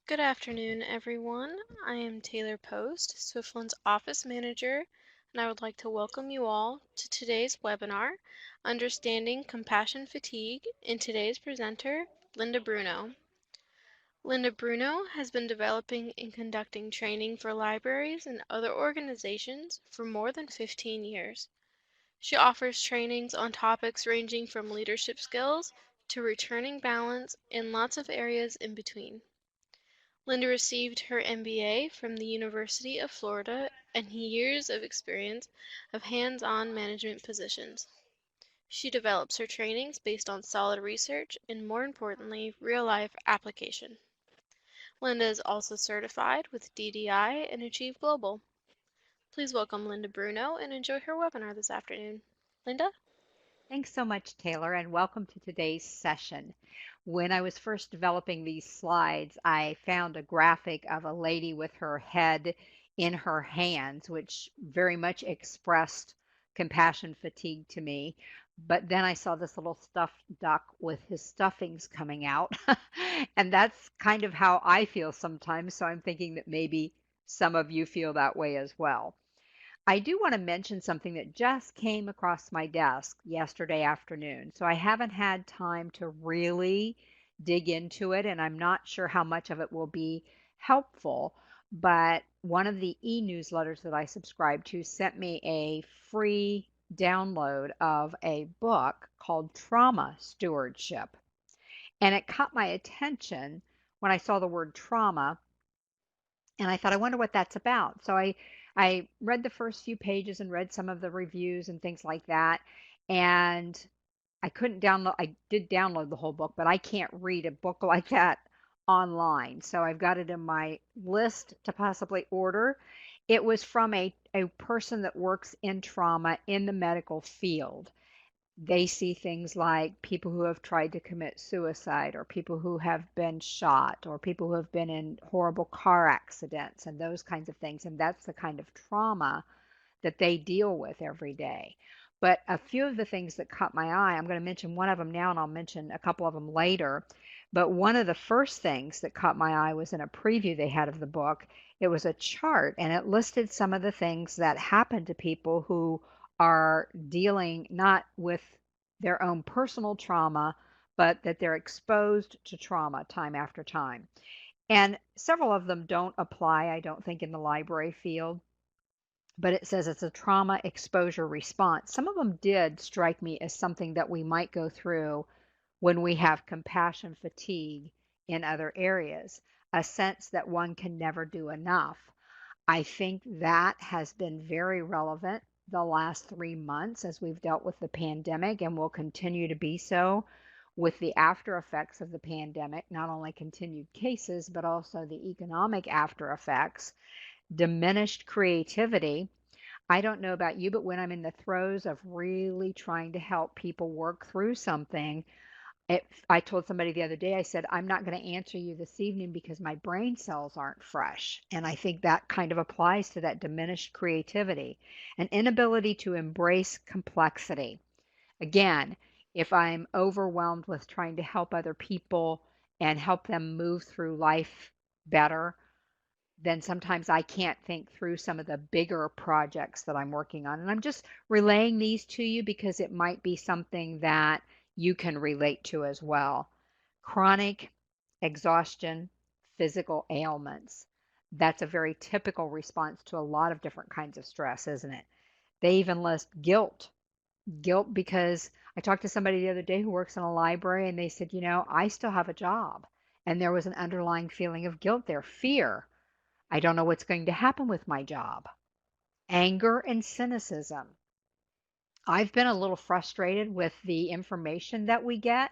Good afternoon, everyone. I am Taylor Post, Swiftland's office manager, and I would like to welcome you all to today's webinar, Understanding Compassion Fatigue, and today's presenter, Linda Bruno. Linda Bruno has been developing and conducting training for libraries and other organizations for more than 15 years. She offers trainings on topics ranging from leadership skills to returning balance and lots of areas in between. Linda received her MBA from the University of Florida and years of experience of hands-on management positions. She develops her trainings based on solid research and, more importantly, real-life application. Linda is also certified with DDI and Achieve Global. Please welcome Linda Bruno and enjoy her webinar this afternoon. Linda? Thanks so much, Taylor, and welcome to today's session. When I was first developing these slides, I found a graphic of a lady with her head in her hands, which very much expressed compassion fatigue to me. But then I saw this little stuffed duck with his stuffings coming out, and that's kind of how I feel sometimes. So I'm thinking that maybe some of you feel that way as well. I do want to mention something that just came across my desk yesterday afternoon. So I haven't had time to really dig into it, and I'm not sure how much of it will be helpful. But one of the e-newsletters that I subscribe to sent me a free download of a book called Trauma Stewardship. And it caught my attention when I saw the word trauma, and I thought, I wonder what that's about. So I read the first few pages and read some of the reviews and things like that. And I couldn't download, I did download the whole book, but I can't read a book like that online. So I've got it in my list to possibly order. It was from a person that works in trauma in the medical field. They see things like people who have tried to commit suicide, or people who have been shot, or people who have been in horrible car accidents and those kinds of things. And that's the kind of trauma that they deal with every day. But a few of the things that caught my eye, I'm going to mention one of them now and I'll mention a couple of them later. But one of the first things that caught my eye was in a preview they had of the book. It was a chart and it listed some of the things that happen to people who are dealing not with their own personal trauma, but that they're exposed to trauma time after time. And several of them don't apply, I don't think, in the library field, but it says it's a trauma exposure response. Some of them did strike me as something that we might go through when we have compassion fatigue in other areas, a sense that one can never do enough. I think that has been very relevant the last 3 months as we've dealt with the pandemic and will continue to be so with the after effects of the pandemic, not only continued cases, but also the economic after effects, diminished creativity. I don't know about you, but when I'm in the throes of really trying to help people work through something, I told somebody the other day, I said, I'm not going to answer you this evening because my brain cells aren't fresh. And I think that kind of applies to that diminished creativity, an inability to embrace complexity. Again, if I'm overwhelmed with trying to help other people and help them move through life better, then sometimes I can't think through some of the bigger projects that I'm working on. And I'm just relaying these to you because it might be something that you can relate to as well. Chronic exhaustion, physical ailments. That's a very typical response to a lot of different kinds of stress, isn't it? They even list guilt. Guilt because I talked to somebody the other day who works in a library and they said, I still have a job. And there was an underlying feeling of guilt there, fear. I don't know what's going to happen with my job. Anger and cynicism. I've been a little frustrated with the information that we get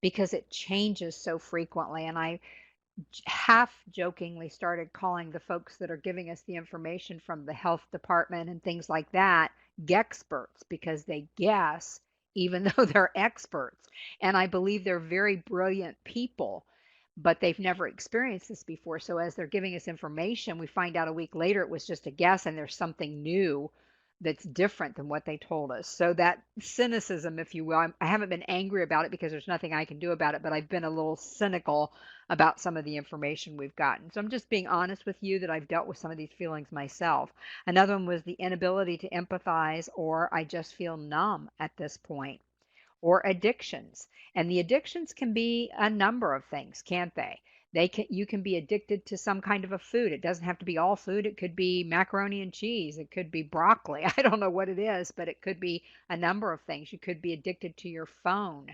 because it changes so frequently. And I half jokingly started calling the folks that are giving us the information from the health department and things like that Gexperts because they guess even though they're experts. And I believe they're very brilliant people, but they've never experienced this before. So as they're giving us information, we find out a week later it was just a guess and there's something new that's different than what they told us. So that cynicism, if you will, I haven't been angry about it because there's nothing I can do about it, but I've been a little cynical about some of the information we've gotten. So I'm just being honest with you that I've dealt with some of these feelings myself. Another one was the inability to empathize, or I just feel numb at this point, or addictions. And the addictions can be a number of things, can't they? You can be addicted to some kind of a food. It doesn't have to be all food. It could be macaroni and cheese. It could be broccoli. I don't know what it is, but it could be a number of things. You could be addicted to your phone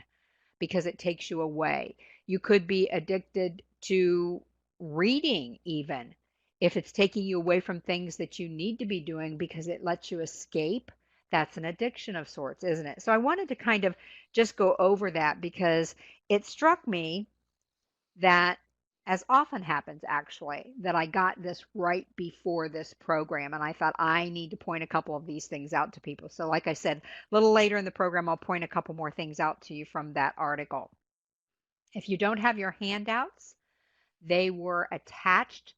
because it takes you away. You could be addicted to reading, even if it's taking you away from things that you need to be doing because it lets you escape. That's an addiction of sorts, isn't it? So I wanted to kind of just go over that because it struck me that, as often happens actually, that I got this right before this program, and I thought I need to point a couple of these things out to people. So like I said, a little later in the program, I'll point a couple more things out to you from that article. If you don't have your handouts, they were attached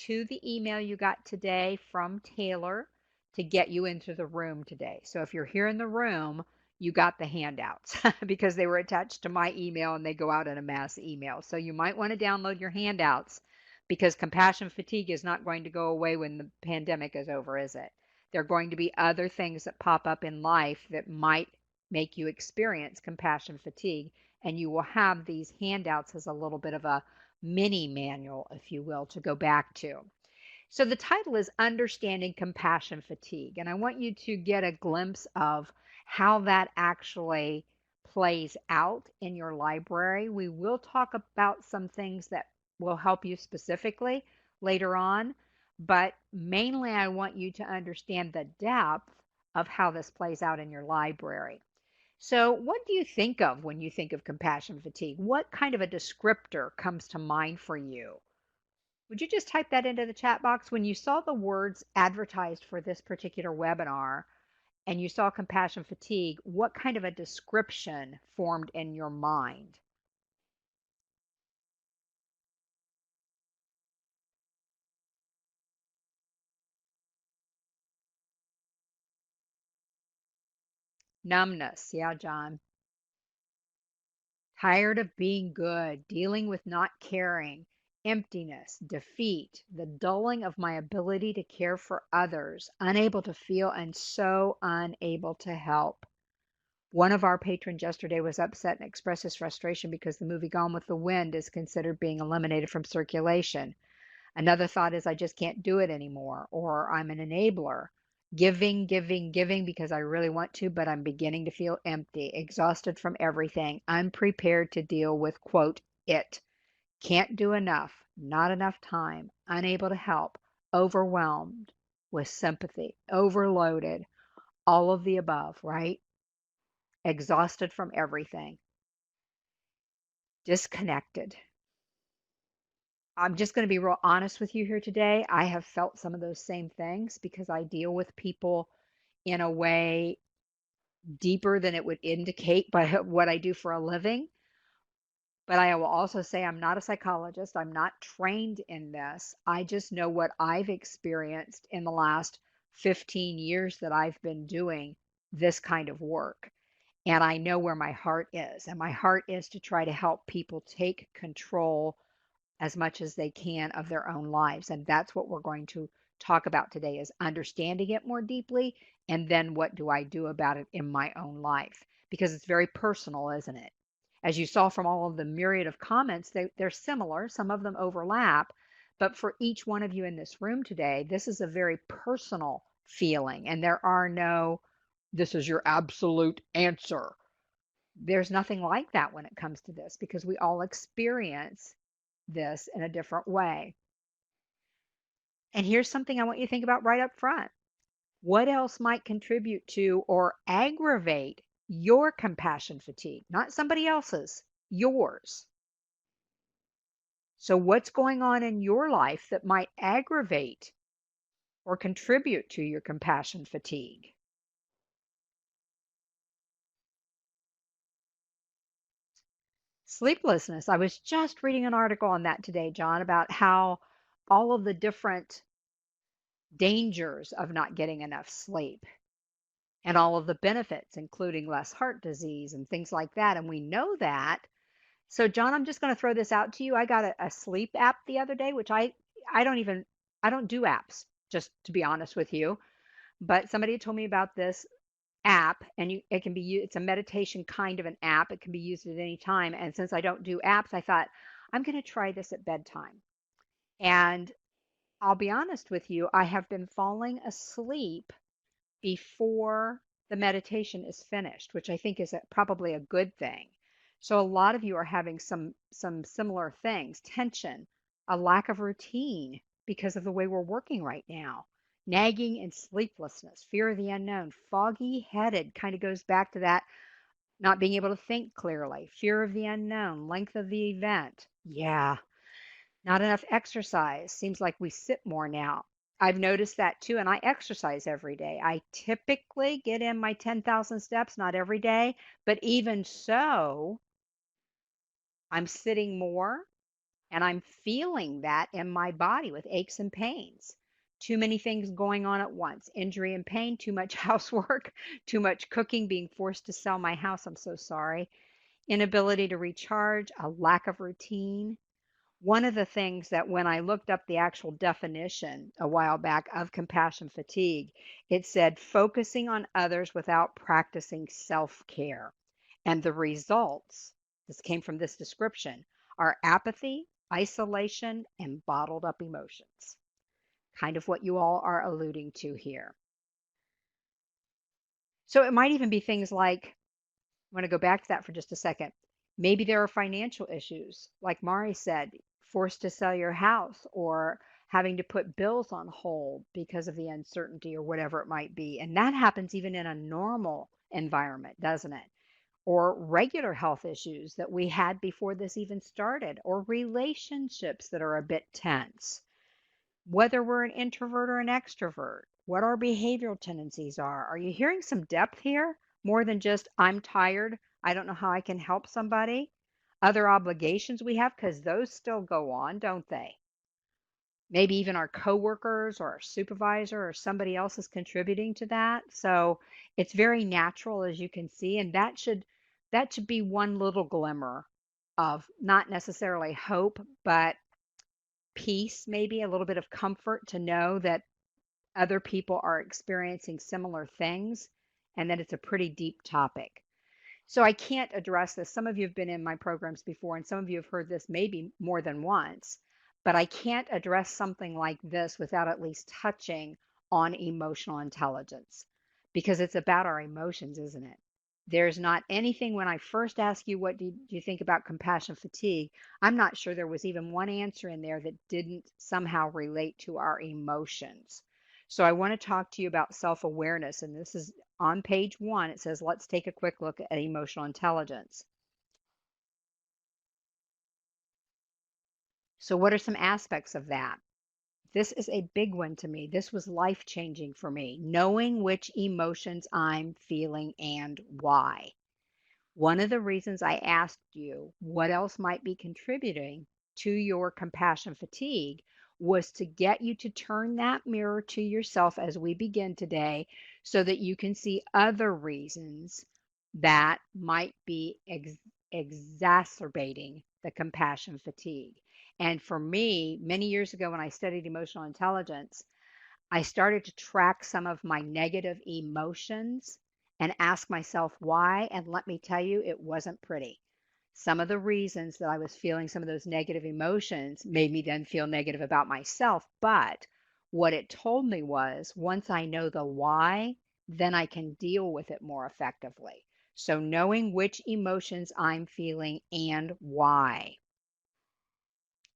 to the email you got today from Taylor to get you into the room today. So if you're here in the room, you got the handouts because they were attached to my email and they go out in a mass email. So you might want to download your handouts because compassion fatigue is not going to go away when the pandemic is over, is it? There are going to be other things that pop up in life that might make you experience compassion fatigue, and you will have these handouts as a little bit of a mini manual, if you will, to go back to. So the title is Understanding Compassion Fatigue, and I want you to get a glimpse of how that actually plays out in your library. We will talk about some things that will help you specifically later on, but mainly I want you to understand the depth of how this plays out in your library. So, what do you think of when you think of compassion fatigue? What kind of a descriptor comes to mind for you? Would you just type that into the chat box? When you saw the words advertised for this particular webinar and you saw compassion fatigue, what kind of a description formed in your mind? Numbness. Yeah, John. Tired of being good, dealing with not caring, emptiness, defeat, the dulling of my ability to care for others, unable to feel, and so unable to help. One of our patrons yesterday was upset and expressed his frustration because the movie Gone with the Wind is considered being eliminated from circulation. Another thought is, I just can't do it anymore, or I'm an enabler. Giving, giving, giving because I really want to, but I'm beginning to feel empty, exhausted from everything, unprepared to deal with, quote, it. Can't do enough, not enough time, unable to help, overwhelmed with sympathy, overloaded, all of the above, right? Exhausted from everything, disconnected. I'm just going to be real honest with you here today. I have felt some of those same things because I deal with people in a way deeper than it would indicate by what I do for a living. But I will also say I'm not a psychologist. I'm not trained in this. I just know what I've experienced in the last 15 years that I've been doing this kind of work. And I know where my heart is. And my heart is to try to help people take control as much as they can of their own lives. And that's what we're going to talk about today, is understanding it more deeply, and then what do I do about it in my own life? Because it's very personal, isn't it? As you saw from all of the myriad of comments, they're similar, some of them overlap, but for each one of you in this room today, this is a very personal feeling, and there are no, this is your absolute answer. There's nothing like that when it comes to this because we all experience this in a different way. And here's something I want you to think about right up front. What else might contribute to or aggravate your compassion fatigue? Not somebody else's, yours. So, what's going on in your life that might aggravate or contribute to your compassion fatigue? Sleeplessness. I was just reading an article on that today, John, about how all of the different dangers of not getting enough sleep. and all of the benefits, including less heart disease and things like that. And we know that. So, John, I'm just going to throw this out to you. I got a sleep app the other day, which I don't even I don't do apps, just to be honest with you. But somebody had told me about this app, and it can be it's a meditation kind of an app. It can be used at any time. And since I don't do apps, I thought I'm going to try this at bedtime. And I'll be honest with you, I have been falling asleep before the meditation is finished, which I think is probably a good thing. So a lot of you are having some similar things, tension, a lack of routine because of the way we're working right now. Nagging and sleeplessness, fear of the unknown, foggy headed kind of goes back to that not being able to think clearly, fear of the unknown, length of the event. Yeah, not enough exercise. Seems like we sit more now. I've noticed that too, and I exercise every day. I typically get in my 10,000 steps, not every day, but even so, I'm sitting more and I'm feeling that in my body with aches and pains. Too many things going on at once, injury and pain, too much housework, too much cooking, being forced to sell my house. I'm so sorry. Inability to recharge, a lack of routine. One of the things that when I looked up the actual definition a while back of compassion fatigue, it said focusing on others without practicing self care. And the results, this came from this description, are apathy, isolation, and bottled up emotions. Kind of what you all are alluding to here. So it might even be things like, I want to go back to that for just a second. Maybe there are financial issues, like Mari said, forced to sell your house or having to put bills on hold because of the uncertainty or whatever it might be. And that happens even in a normal environment, doesn't it? Or regular health issues that we had before this even started, or relationships that are a bit tense, whether we're an introvert or an extrovert, what our behavioral tendencies are. Are you hearing some depth here? More than just, I'm tired, I don't know how I can help somebody. Other obligations we have, because those still go on, don't they? Maybe even our coworkers or our supervisor or somebody else is contributing to that. So it's very natural, as you can see, and that should be one little glimmer of not necessarily hope, but peace, maybe a little bit of comfort to know that other people are experiencing similar things and that it's a pretty deep topic. So I can't address this. Some of you have been in my programs before, and some of you have heard this maybe more than once, but I can't address something like this without at least touching on emotional intelligence because it's about our emotions, isn't it? There's not anything when I first asked you, what do you think about compassion fatigue? I'm not sure there was even one answer in there that didn't somehow relate to our emotions. So I want to talk to you about self awareness. And this is on page 1. It says, let's take a quick look at emotional intelligence. So, what are some aspects of that? This is a big one to me. This was life changing for me, knowing which emotions I'm feeling and why. One of the reasons I asked you what else might be contributing to your compassion fatigue was to get you to turn that mirror to yourself as we begin today so that you can see other reasons that might be exacerbating the compassion fatigue. And for me, many years ago when I studied emotional intelligence, I started to track some of my negative emotions and ask myself why. And let me tell you, it wasn't pretty. Some of the reasons that I was feeling some of those negative emotions made me then feel negative about myself. But what it told me was once I know the why, then I can deal with it more effectively. So knowing which emotions I'm feeling and why.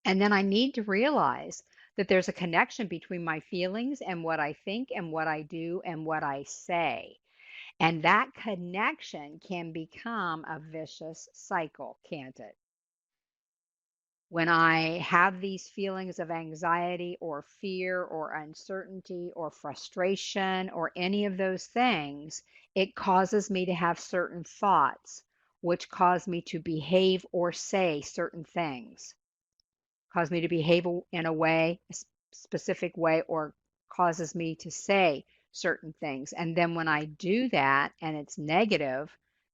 And then I need to realize that there's a connection between my feelings and what I think and what I do and what I say. And that connection can become a vicious cycle, can't it? When I have these feelings of anxiety or fear or uncertainty or frustration or any of those things, it causes me to have certain thoughts, which cause me to behave or say certain things. Cause me to behave in a way, a specific way, or causes me to say certain things. And then when I do that and it's negative,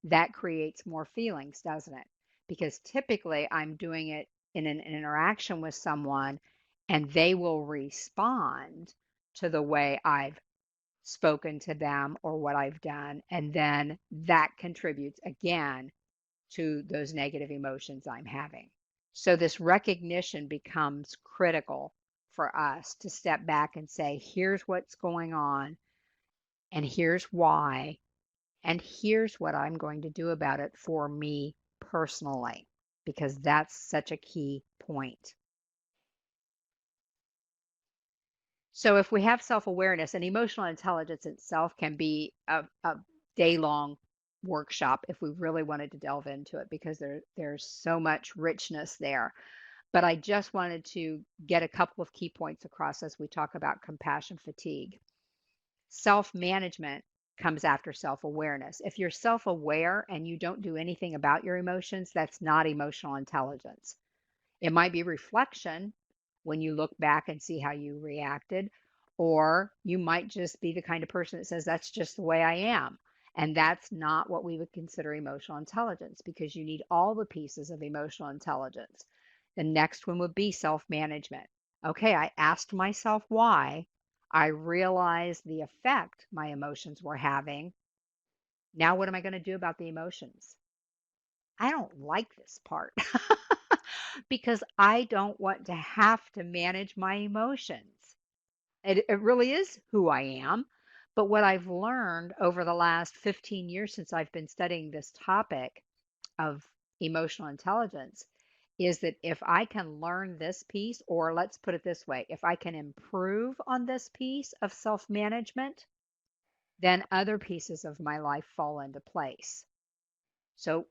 that creates more feelings, doesn't it? Because typically I'm doing it in an interaction with someone and they will respond to the way I've spoken to them or what I've done. And then that contributes again to those negative emotions I'm having. So this recognition becomes critical for us to step back and say, here's what's going on, and here's why, and here's what I'm going to do about it for me personally, because that's such a key point. So if we have self-awareness, and emotional intelligence itself can be a day-long workshop if we really wanted to delve into it, because there's so much richness there. But I just wanted to get a couple of key points across as we talk about compassion fatigue. Self-management comes after self-awareness. If you're self-aware and you don't do anything about your emotions, that's not emotional intelligence. It might be reflection when you look back and see how you reacted, or you might just be the kind of person that says, that's just the way I am. And that's not what we would consider emotional intelligence, because you need all the pieces of emotional intelligence. The next one would be self management. Okay, I asked myself why. I realized the effect my emotions were having. Now, what am I going to do about the emotions? I don't like this part because I don't want to have to manage my emotions. It really is who I am. But what I've learned over the last 15 years since I've been studying this topic of emotional intelligence is that if I can learn this piece, or let's put it this way, if I can improve on this piece of self management, then other pieces of my life fall into place. So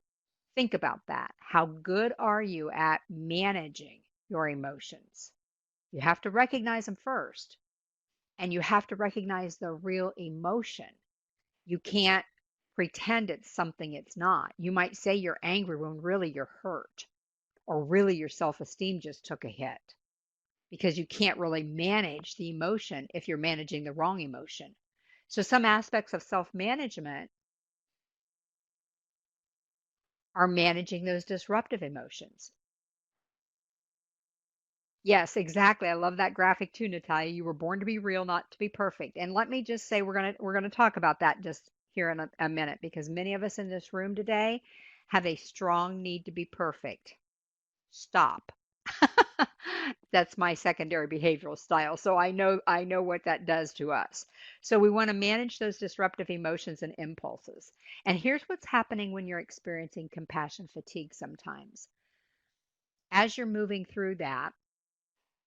think about that. How good are you at managing your emotions? You have to recognize them first, and you have to recognize the real emotion. You can't pretend it's something it's not. You might say you're angry when really you're hurt, or really your self esteem just took a hit, because you can't really manage the emotion if you're managing the wrong emotion. So, some aspects of self management are managing those disruptive emotions. Yes, exactly. I love that graphic too, Natalia. You were born to be real, not to be perfect. And let me just say, we're gonna talk about that just here in a minute, because many of us in this room today have a strong need to be perfect. Stop. That's my secondary behavioral style. So I know what that does to us. So we want to manage those disruptive emotions and impulses. And here's what's happening when you're experiencing compassion fatigue sometimes. As you're moving through that,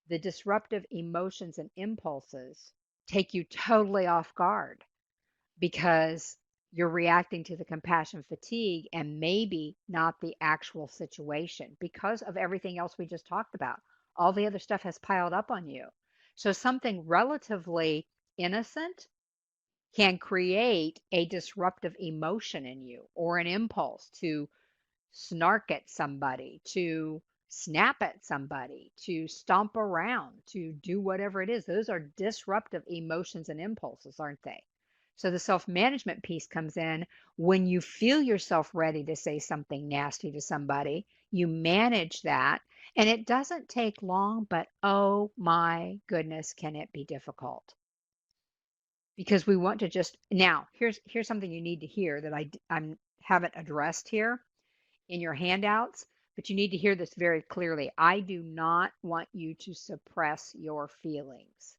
the disruptive emotions and impulses take you totally off guard, because you're reacting to the compassion fatigue and maybe not the actual situation because of everything else we just talked about. All the other stuff has piled up on you. So something relatively innocent can create a disruptive emotion in you, or an impulse to snark at somebody, to snap at somebody, to stomp around, to do whatever it is. Those are disruptive emotions and impulses, aren't they? So the self management piece comes in when you feel yourself ready to say something nasty to somebody. You manage that, and it doesn't take long, but oh my goodness, can it be difficult? Because we want to just now. Here's something you need to hear that I haven't addressed here in your handouts, but you need to hear this very clearly. I do not want you to suppress your feelings.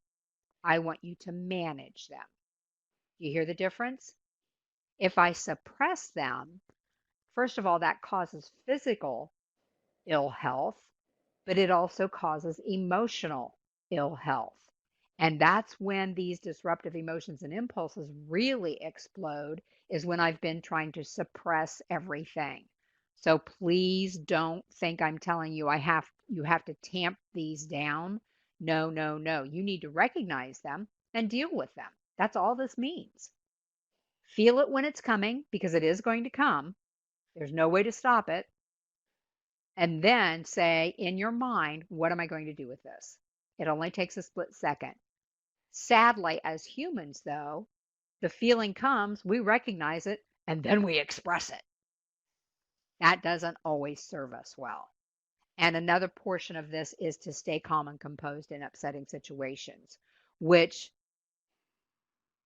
I want you to manage them. Do you hear the difference? If I suppress them, first of all, that causes physical ill health, but it also causes emotional ill health. And that's when these disruptive emotions and impulses really explode, is when I've been trying to suppress everything. So please don't think I'm telling you you have to tamp these down. No, no, no. You need to recognize them and deal with them. That's all this means. Feel it when it's coming, because it is going to come. There's no way to stop it. And then say in your mind, what am I going to do with this? It only takes a split second. Sadly, as humans, though, The feeling comes, we recognize it, and then we express it. That doesn't always serve us well. And another portion of this is to stay calm and composed in upsetting situations, which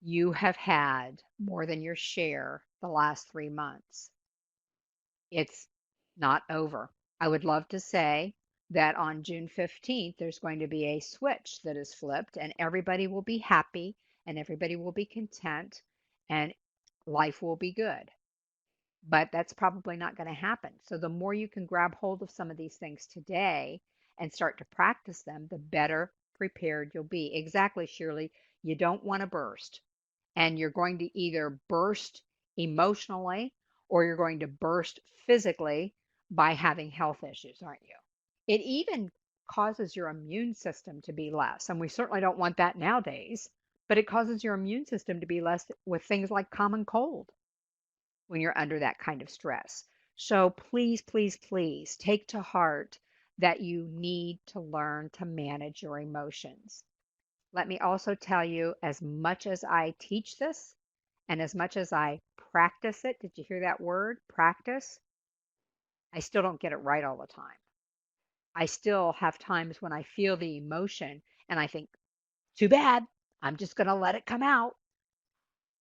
you have had more than your share the last 3 months. It's not over. I would love to say that on June 15th, there's going to be a switch that is flipped and everybody will be happy and everybody will be content and life will be good. But that's probably not going to happen. So the more you can grab hold of some of these things today and start to practice them, the better prepared you'll be. Exactly, Shirley. You don't want to burst. And you're going to either burst emotionally or you're going to burst physically by having health issues, aren't you? It even causes your immune system to be less. And we certainly don't want that nowadays, but it causes your immune system to be less with things like common cold when you're under that kind of stress. So please, please, please take to heart that you need to learn to manage your emotions. Let me also tell you, as much as I teach this and as much as I practice it, did you hear that word, practice? I still don't get it right all the time. I still have times when I feel the emotion and I think, too bad, I'm just going to let it come out.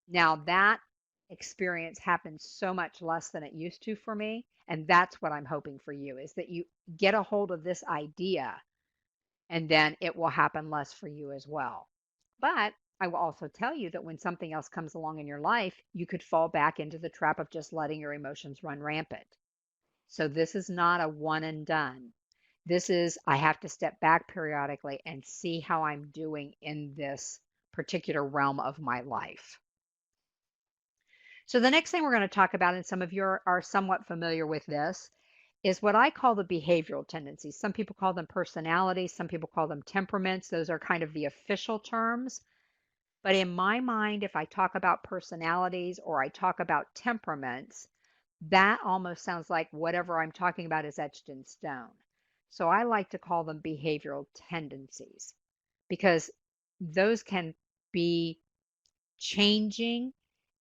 Now that experience happens so much less than it used to for me. And that's what I'm hoping for you is that you get a hold of this idea and then it will happen less for you as well. But I will also tell you that when something else comes along in your life, you could fall back into the trap of just letting your emotions run rampant. So this is not a one and done. This is, I have to step back periodically and see how I'm doing in this particular realm of my life. So the next thing we're going to talk about, and some of you are somewhat familiar with this, is what I call the behavioral tendencies. Some people call them personalities, some people call them temperaments. Those are kind of the official terms. But in my mind, if I talk about personalities or I talk about temperaments, that almost sounds like whatever I'm talking about is etched in stone. So I like to call them behavioral tendencies because those can be changing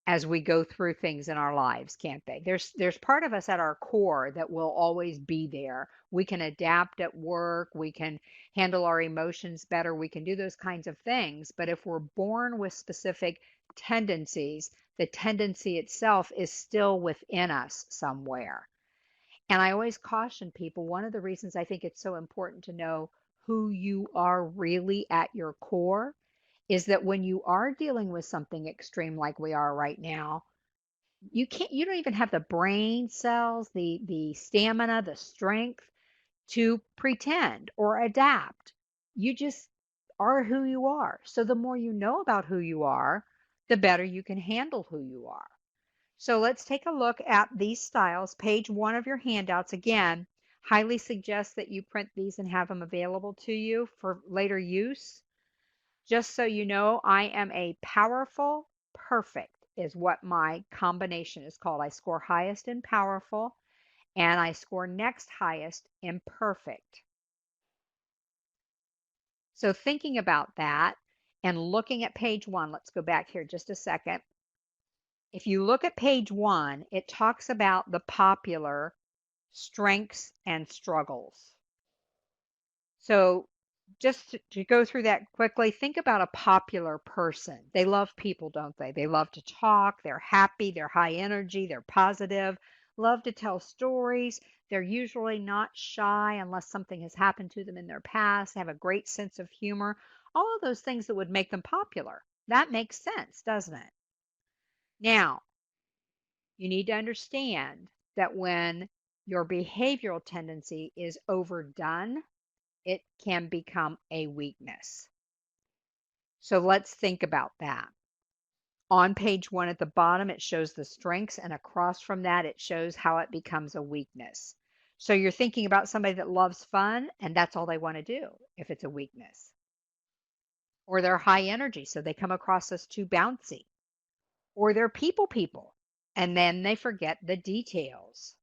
as we go through things in our lives, can't they? There's part of us at our core that will always be there. We can adapt at work, we can handle our emotions better, we can do those kinds of things. But if we're born with specific tendencies, the tendency itself is still within us somewhere. And I always caution people, one of the reasons I think it's so important to know who you are really at your core is that when you are dealing with something extreme like we are right now, you don't even have the brain cells, the stamina, the strength to pretend or adapt. You just are who you are. So the more you know about who you are, the better you can handle who you are. So let's take a look at these styles. Page 1 of your handouts. Again, highly suggest that you print these and have them available to you for later use. Just so you know, I am a powerful perfect is what my combination is called. I score highest in powerful and I score next highest in perfect. So thinking about that and looking at page 1, let's go back here just a second. If you look at page 1, it talks about the popular strengths and struggles. So just to go through that quickly, think about a popular person. They love people, don't they? They love to talk, they're happy, they're high energy, they're positive, love to tell stories. They're usually not shy unless something has happened to them in their past. They have a great sense of humor. All of those things that would make them popular. That makes sense, doesn't it? Now, you need to understand that when your behavioral tendency is overdone, it can become a weakness. So let's think about that. On page 1 at the bottom, it shows the strengths, and across from that, it shows how it becomes a weakness. So you're thinking about somebody that loves fun, and that's all they want to do if it's a weakness. Or they're high energy, so they come across as too bouncy. Or they're people, and then they forget the details.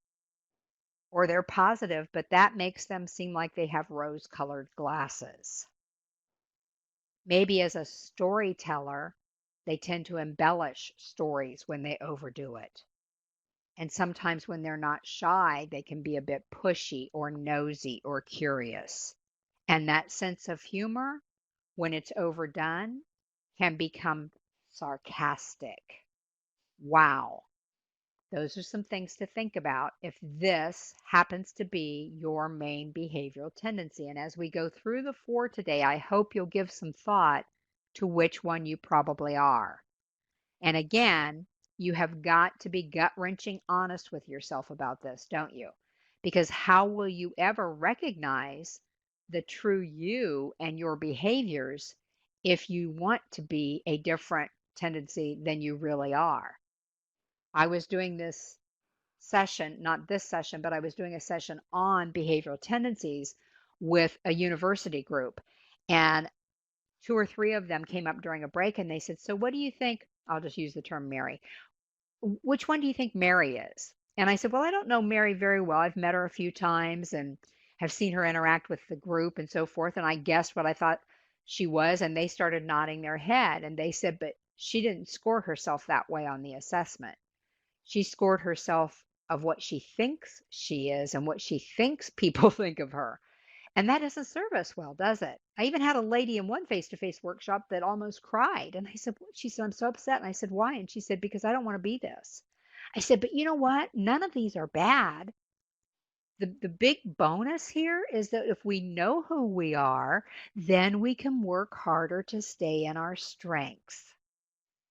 Or they're positive, but that makes them seem like they have rose-colored glasses. Maybe as a storyteller, They tend to embellish stories when they overdo it. And sometimes when they're not shy, they can be a bit pushy or nosy or curious. And that sense of humor, when it's overdone, can become sarcastic. Wow. Those are some things to think about if this happens to be your main behavioral tendency. And as we go through the four today, I hope you'll give some thought to which one you probably are. And again, you have got to be gut wrenching honest with yourself about this, don't you? Because how will you ever recognize the true you and your behaviors if you want to be a different tendency than you really are? I was doing this session, not this session, but I was doing a session on behavioral tendencies with a university group. And two or three of them came up during a break and they said, "So, what do you think?" I'll just use the term Mary. "Which one do you think Mary is?" And I said, "Well, I don't know Mary very well. I've met her a few times and have seen her interact with the group and so forth." And I guessed what I thought she was. And they started nodding their head. And they said, "But she didn't score herself that way on the assessment. She scored herself of what she thinks she is and what she thinks people think of her." And that doesn't serve us well, does it? I even had a lady in one face-to-face workshop that almost cried. And I said, "What?" She said, "I'm so upset." And I said, "Why?" And she said, "Because I don't want to be this." I said, "But you know what? None of these are bad. The big bonus here is that if we know who we are, then we can work harder to stay in our strengths,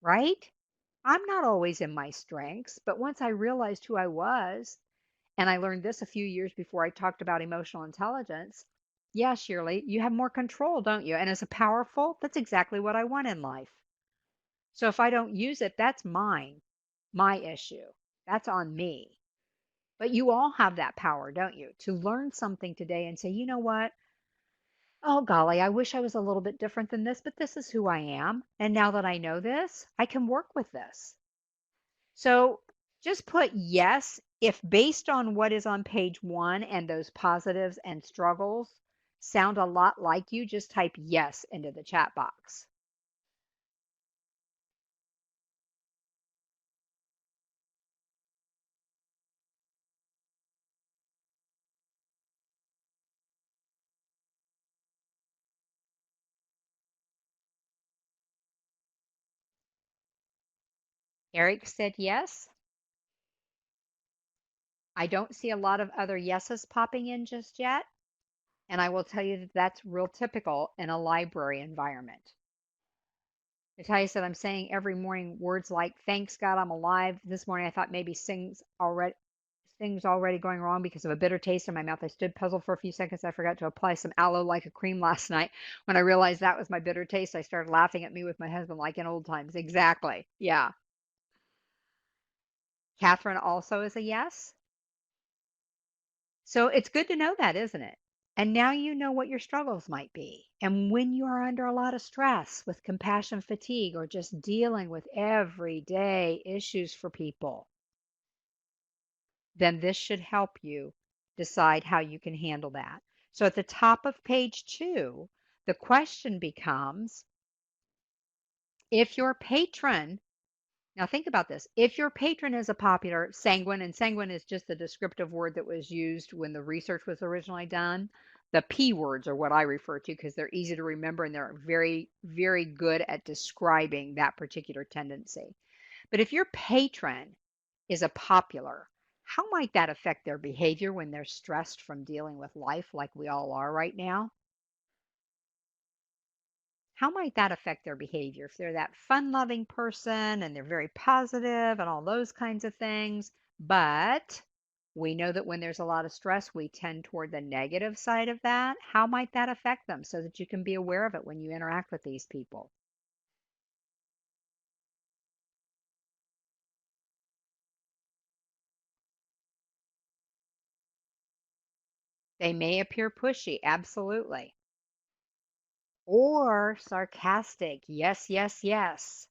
right? I'm not always in my strengths, but once I realized who I was, and I learned this a few years before I talked about emotional intelligence. Yeah, Shirley, you have more control, don't you? And as a powerful, that's exactly what I want in life. So if I don't use it, that's mine, my issue. That's on me. But you all have that power, don't you? To learn something today and say, "You know what? Oh, golly, I wish I was a little bit different than this, but this is who I am. And now that I know this, I can work with this." So just put yes if based on what is on page one and those positives and struggles sound a lot like you, just type yes into the chat box. Eric said yes. I don't see a lot of other yeses popping in just yet. And I will tell you that that's real typical in a library environment. Natalia said, "I'm saying every morning words like, 'Thanks God I'm alive.' This morning I thought maybe things already going wrong because of a bitter taste in my mouth. I stood puzzled for a few seconds. I forgot to apply some aloe like a cream last night. When I realized that was my bitter taste, I started laughing at me with my husband like in old times." Exactly. Yeah. Catherine also is a yes. So it's good to know that, isn't it? And now you know what your struggles might be. And when you are under a lot of stress with compassion fatigue or just dealing with everyday issues for people, then this should help you decide how you can handle that. So at the top of page 2, the question becomes, if your patron, now think about this, if your patron is a popular sanguine, and sanguine is just the descriptive word that was used when the research was originally done. The P words are what I refer to because they're easy to remember and they're very, very good at describing that particular tendency. But if your patron is a popular, how might that affect their behavior when they're stressed from dealing with life like we all are right now? How might that affect their behavior if they're that fun loving person and they're very positive and all those kinds of things? But we know that when there's a lot of stress, we tend toward the negative side of that. How might that affect them so that you can be aware of it when you interact with these people? They may appear pushy, absolutely. Or sarcastic. Yes, yes, yes.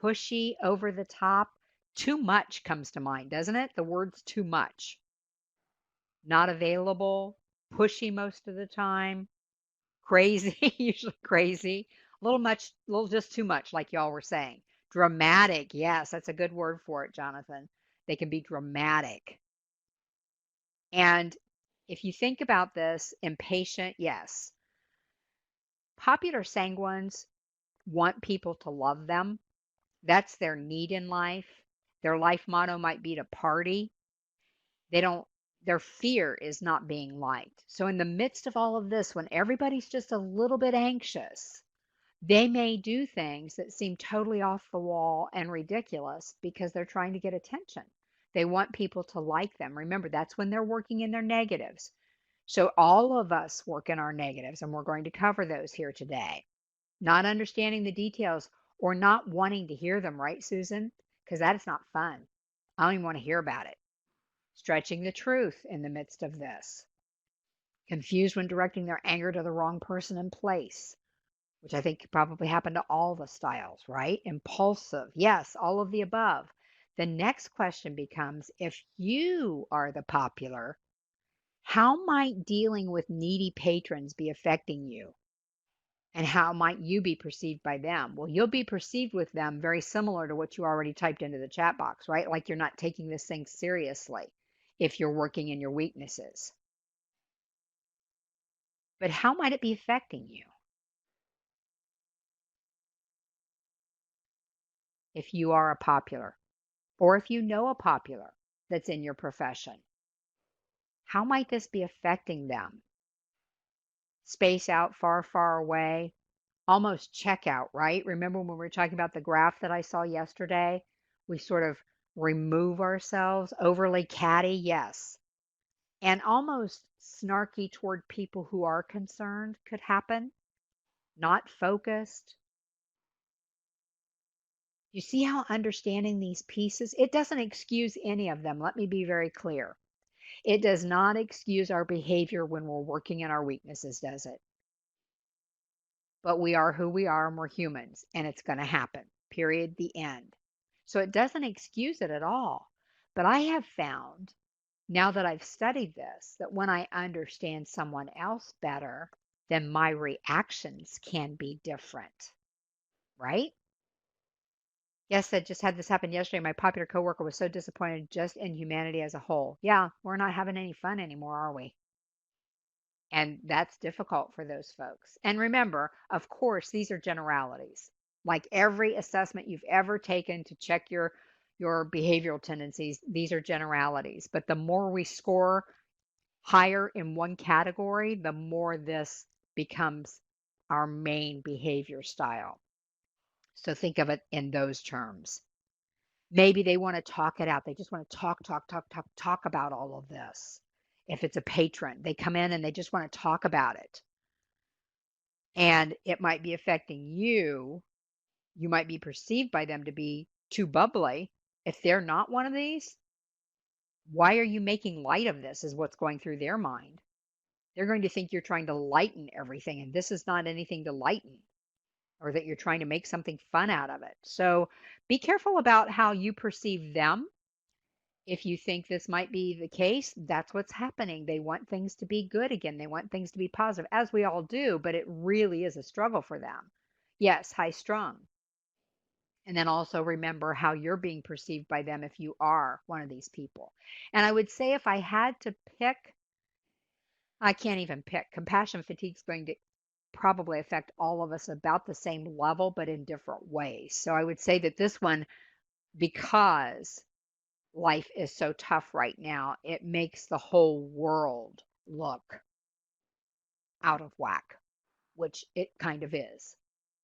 Pushy, over the top. Too much comes to mind, doesn't it? The words too much. Not available, pushy most of the time, crazy, usually crazy, a little much, a little just too much, like y'all were saying. Dramatic. Yes, that's a good word for it, Jonathan. They can be dramatic. And if you think about this, impatient, yes. Popular sanguines want people to love them. That's their need in life. Their life motto might be to party. They don't, their fear is not being liked. So, in the midst of all of this, when everybody's just a little bit anxious, they may do things that seem totally off the wall and ridiculous because they're trying to get attention. They want people to like them. Remember, that's when they're working in their negatives. So, all of us work in our negatives, and we're going to cover those here today. Not understanding the details or not wanting to hear them, right, Susan? Because that is not fun. I don't even want to hear about it. Stretching the truth in the midst of this. Confused when directing their anger to the wrong person and place, which I think could probably happen to all the styles, right? Impulsive. Yes, all of the above. The next question becomes, if you are the popular, how might dealing with needy patrons be affecting you? And how might you be perceived by them? Well, you'll be perceived with them very similar to what you already typed into the chat box, right? Like you're not taking this thing seriously if you're working in your weaknesses. But how might it be affecting you if you are a popular or if you know a popular that's in your profession? How might this be affecting them? Space out, far, far away, almost check out, right? Remember when we were talking about the graph that I saw yesterday? We sort of remove ourselves, overly catty, yes. And almost snarky toward people who are concerned could happen, not focused. You see how understanding these pieces, it doesn't excuse any of them. Let me be very clear. It does not excuse our behavior when we're working in our weaknesses, does it? But we are who we are and we're humans and it's going to happen. Period. The end. So it doesn't excuse it at all. But I have found now that I've studied this that when I understand someone else better, then my reactions can be different, right? Yes, I just had this happen yesterday. My popular coworker was so disappointed just in humanity as a whole. Yeah, we're not having any fun anymore, are we? And that's difficult for those folks. And remember, of course, these are generalities. Like every assessment you've ever taken to check your behavioral tendencies, these are generalities. But the more we score higher in one category, the more this becomes our main behavior style. So think of it in those terms. Maybe they want to talk it out. They just want to talk about all of this. If it's a patron, they come in and they just want to talk about it. And it might be affecting you. You might be perceived by them to be too bubbly. If they're not one of these, why are you making light of this? Is what's going through their mind. They're going to think you're trying to lighten everything, and this is not anything to lighten, or that you're trying to make something fun out of it. So be careful about how you perceive them. If you think this might be the case, that's what's happening. They want things to be good again. They want things to be positive, as we all do, but it really is a struggle for them. Yes, high strung. And then also remember how you're being perceived by them if you are one of these people. And I would say if I had to pick, I can't even pick. Compassion fatigue is going to probably affect all of us about the same level, but in different ways. So I would say that this one, because life is so tough right now, it makes the whole world look out of whack, which it kind of is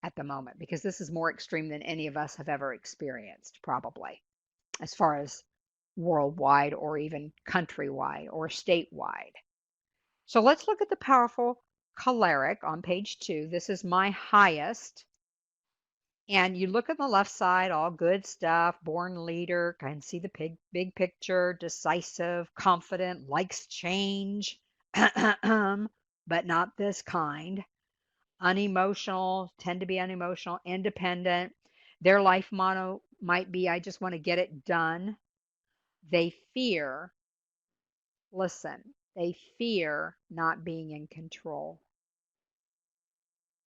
at the moment, because this is more extreme than any of us have ever experienced, probably, as far as worldwide or even countrywide or statewide. So let's look at the powerful choleric on page 2. This is my highest. And you look at the left side, all good stuff, born leader, can see the big picture, decisive, confident, likes change, but not this kind. Unemotional, tend to be unemotional, independent. Their life motto might be, I just want to get it done. They fear, listen, they fear not being in control.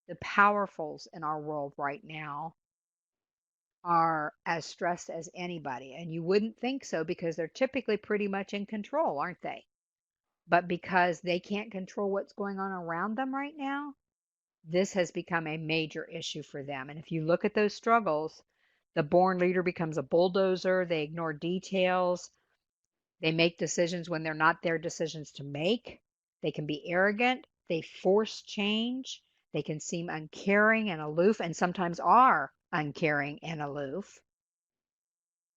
The powerfuls in our world right now are as stressed as anybody. And you wouldn't think so because they're typically pretty much in control, aren't they? But because they can't control what's going on around them right now, this has become a major issue for them. And if you look at those struggles, the born leader becomes a bulldozer. They ignore details. They make decisions when they're not their decisions to make. They can be arrogant. They force change. They can seem uncaring and aloof, and sometimes are uncaring and aloof.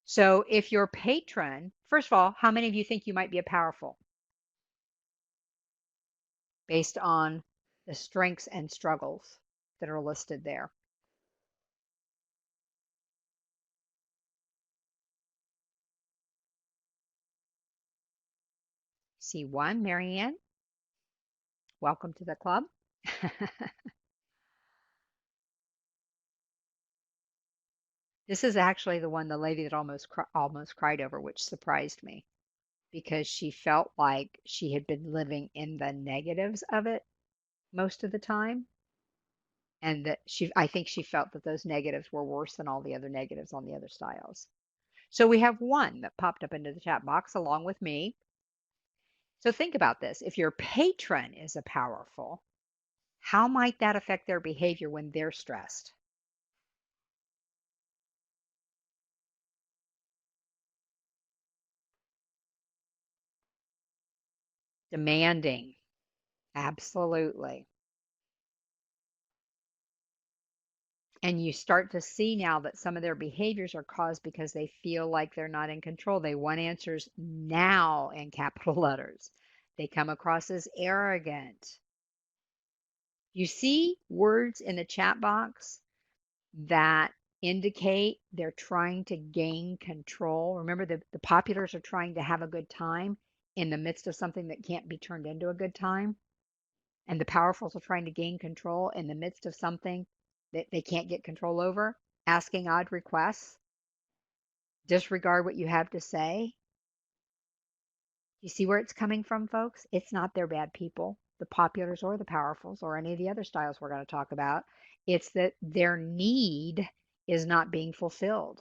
So, if your patron, first of all, how many of you think you might be a powerful based on the strengths and struggles that are listed there? See one, Marianne, welcome to the club. This is actually the one, the lady that almost cried over, which surprised me because she felt like she had been living in the negatives of it most of the time, and that I think she felt that those negatives were worse than all the other negatives on the other styles. So we have one that popped up into the chat box along with me. So think about this. If your patron is a powerful, how might that affect their behavior when they're stressed? Demanding. Absolutely. And you start to see now that some of their behaviors are caused because they feel like they're not in control. They want answers now in capital letters. They come across as arrogant. You see words in the chat box that indicate they're trying to gain control. Remember, the populars are trying to have a good time in the midst of something that can't be turned into a good time. And the powerfuls are trying to gain control in the midst of something that they can't get control over, asking odd requests, disregard what you have to say. You see where it's coming from, folks? It's not they're bad people, the populars or the powerfuls or any of the other styles we're going to talk about. It's that their need is not being fulfilled.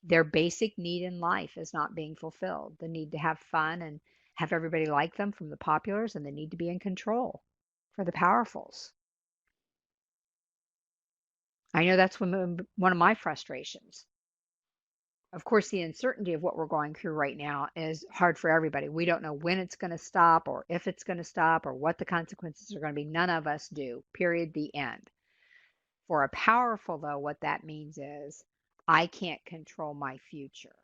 Their basic need in life is not being fulfilled. The need to have fun and have everybody like them from the populars, and the need to be in control for the powerfuls. I know that's one of my frustrations. Of course, the uncertainty of what we're going through right now is hard for everybody. We don't know when it's going to stop or if it's going to stop or what the consequences are going to be. None of us do, period, the end. For a powerful, though, what that means is I can't control my future.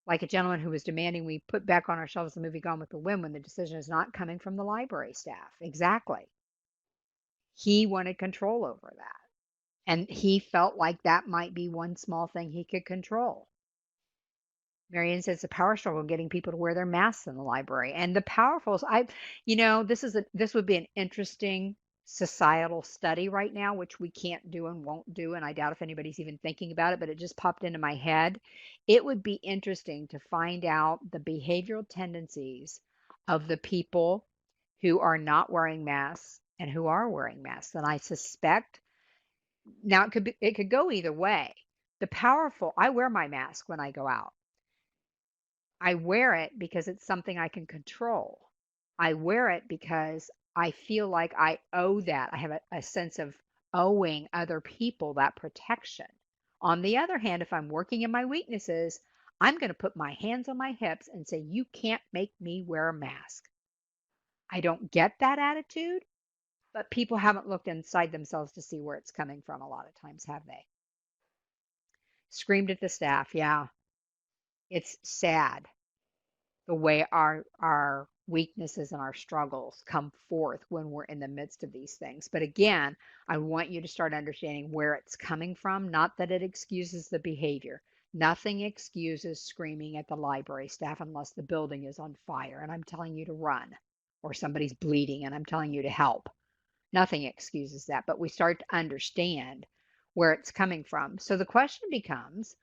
Like a gentleman who was demanding we put back on our shelves the movie Gone with the Wind when the decision is not coming from the library staff. Exactly. He wanted control over that. And he felt like that might be one small thing he could control. Marianne says the power struggle getting people to wear their masks in the library. And the powerfuls, this would be an interesting societal study right now, which we can't do and won't do. And I doubt if anybody's even thinking about it, but it just popped into my head. It would be interesting to find out the behavioral tendencies of the people who are not wearing masks and who are wearing masks. And I suspect now it could go either way. The powerful, I wear my mask when I go out. I wear it because it's something I can control. I wear it because I feel like I owe that. I have a sense of owing other people that protection. On the other hand, if I'm working in my weaknesses, I'm going to put my hands on my hips and say, you can't make me wear a mask. I don't get that attitude, but people haven't looked inside themselves to see where it's coming from a lot of times, have they? Screamed at the staff. Yeah, it's sad the way our weaknesses and our struggles come forth when we're in the midst of these things. But again, I want you to start understanding where it's coming from, not that it excuses the behavior. Nothing excuses screaming at the library staff unless the building is on fire and I'm telling you to run, or somebody's bleeding and I'm telling you to help. Nothing excuses that, but we start to understand where it's coming from. So the question becomes,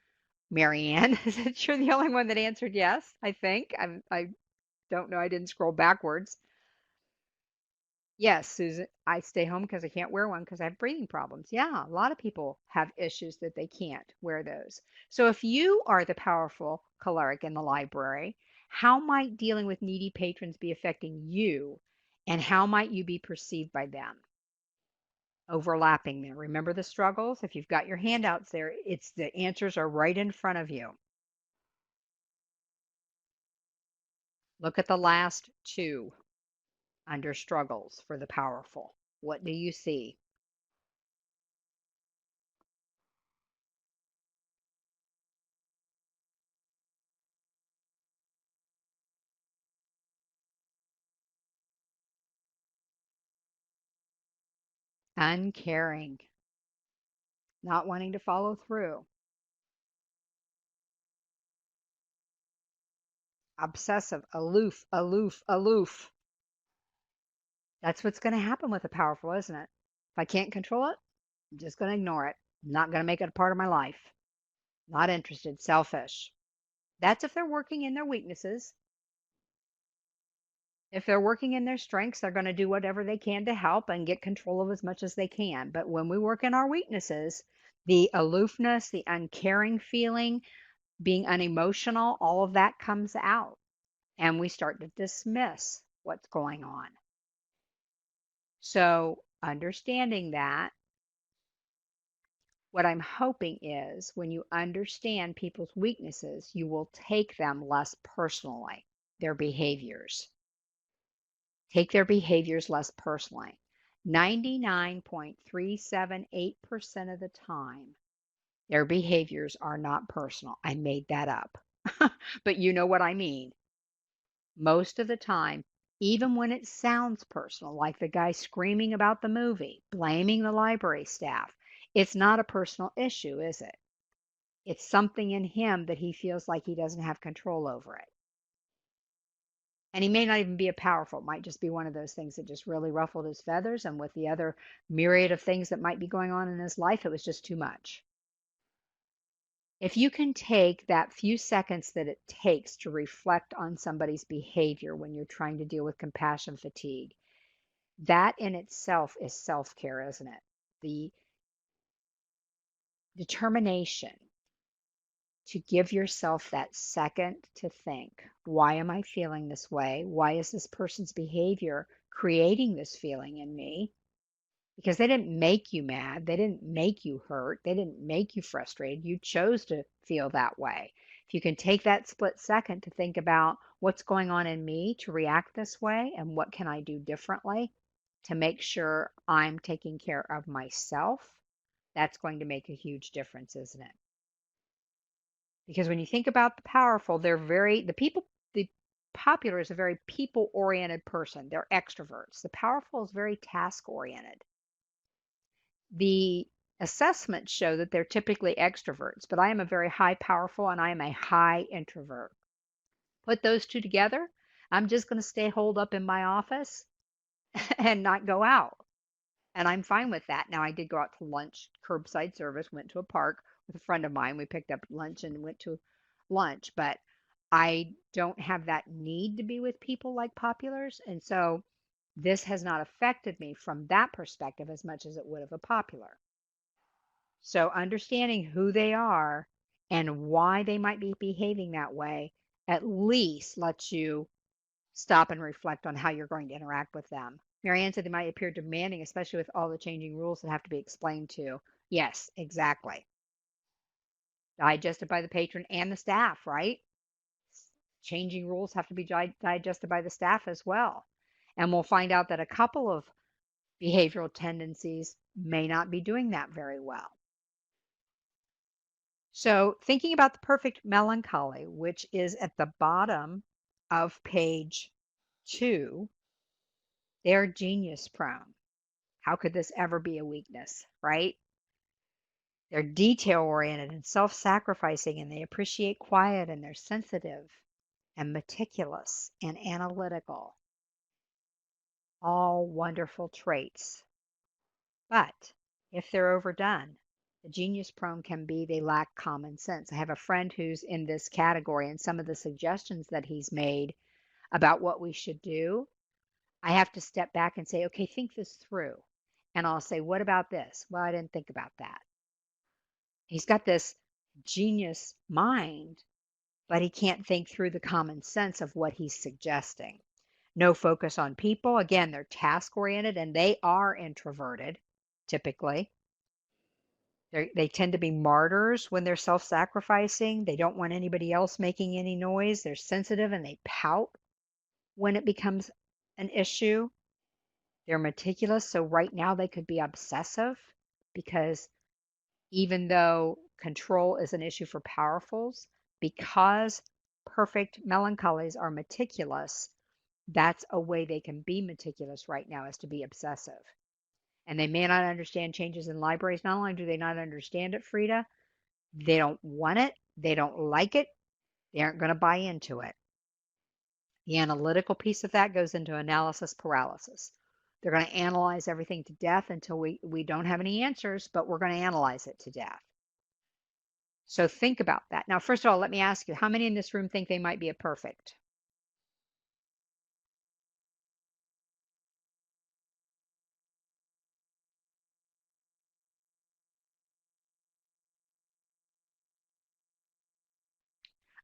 Marianne, is it you're the only one that answered yes? I think I don't know. I didn't scroll backwards. Yes, Susan, I stay home because I can't wear one because I have breathing problems. Yeah, a lot of people have issues that they can't wear those. So if you are the powerful choleric in the library, how might dealing with needy patrons be affecting you, and how might you be perceived by them? Overlapping there. Remember the struggles? If you've got your handouts there, it's the answers are right in front of you. Look at the last two under struggles for the powerful. What do you see? Uncaring, not wanting to follow through, obsessive, aloof, aloof, aloof. That's what's going to happen with the powerful, isn't it? If I can't control it, I'm just going to ignore it. I'm not going to make it a part of my life. Not interested, selfish. That's if they're working in their weaknesses. If they're working in their strengths, they're going to do whatever they can to help and get control of as much as they can. But when we work in our weaknesses, the aloofness, the uncaring feeling, being unemotional, all of that comes out. And we start to dismiss what's going on. So, understanding that, what I'm hoping is when you understand people's weaknesses, you will take them less personally, their behaviors. Take their behaviors less personally. 99.378% of the time, their behaviors are not personal. I made that up. But you know what I mean. Most of the time, even when it sounds personal, like the guy screaming about the movie, blaming the library staff, it's not a personal issue, is it? It's something in him that he feels like he doesn't have control over it. And he may not even be a powerful, it might just be one of those things that just really ruffled his feathers. And with the other myriad of things that might be going on in his life, it was just too much. If you can take that few seconds that it takes to reflect on somebody's behavior when you're trying to deal with compassion fatigue, that in itself is self care, isn't it? The determination to give yourself that second to think, why am I feeling this way? Why is this person's behavior creating this feeling in me? Because they didn't make you mad. They didn't make you hurt. They didn't make you frustrated. You chose to feel that way. If you can take that split second to think about what's going on in me to react this way and what can I do differently to make sure I'm taking care of myself, that's going to make a huge difference, isn't it? Because when you think about the powerful, the popular is a very people oriented person. They're extroverts. The powerful is very task oriented. The assessments show that they're typically extroverts, but I am a very high powerful and I am a high introvert. Put those two together, I'm just going to stay holed up in my office and not go out. And I'm fine with that. Now, I did go out to lunch, curbside service, went to a park with a friend of mine. We picked up lunch and went to lunch, but I don't have that need to be with people like populars. And so this has not affected me from that perspective as much as it would have a popular. So understanding who they are and why they might be behaving that way at least lets you stop and reflect on how you're going to interact with them. Marianne said they might appear demanding, especially with all the changing rules that have to be explained to. Yes, exactly. Digested by the patron and the staff, right? Changing rules have to be digested by the staff as well. And we'll find out that a couple of behavioral tendencies may not be doing that very well. So, thinking about the perfect melancholy, which is at the bottom of page 2, they're genius prone. How could this ever be a weakness, right? They're detail oriented and self sacrificing, and they appreciate quiet, and they're sensitive and meticulous and analytical. All wonderful traits. But if they're overdone, the genius prone can be they lack common sense. I have a friend who's in this category, and some of the suggestions that he's made about what we should do, I have to step back and say, okay, think this through. And I'll say, what about this? Well, I didn't think about that. He's got this genius mind, but he can't think through the common sense of what he's suggesting. No focus on people. Again, they're task oriented and they are introverted typically. They tend to be martyrs when they're self sacrificing. They don't want anybody else making any noise. They're sensitive and they pout when it becomes an issue. They're meticulous. So, right now, they could be obsessive because even though control is an issue for powerfuls, because perfect melancholies are meticulous, that's a way they can be meticulous right now is to be obsessive. And they may not understand changes in libraries. Not only do they not understand it, Frida, they don't want it, they don't like it, they aren't going to buy into it. The analytical piece of that goes into analysis paralysis. They're going to analyze everything to death until we don't have any answers, but we're going to analyze it to death. So think about that. Now, first of all, let me ask you, how many in this room think they might be a perfect?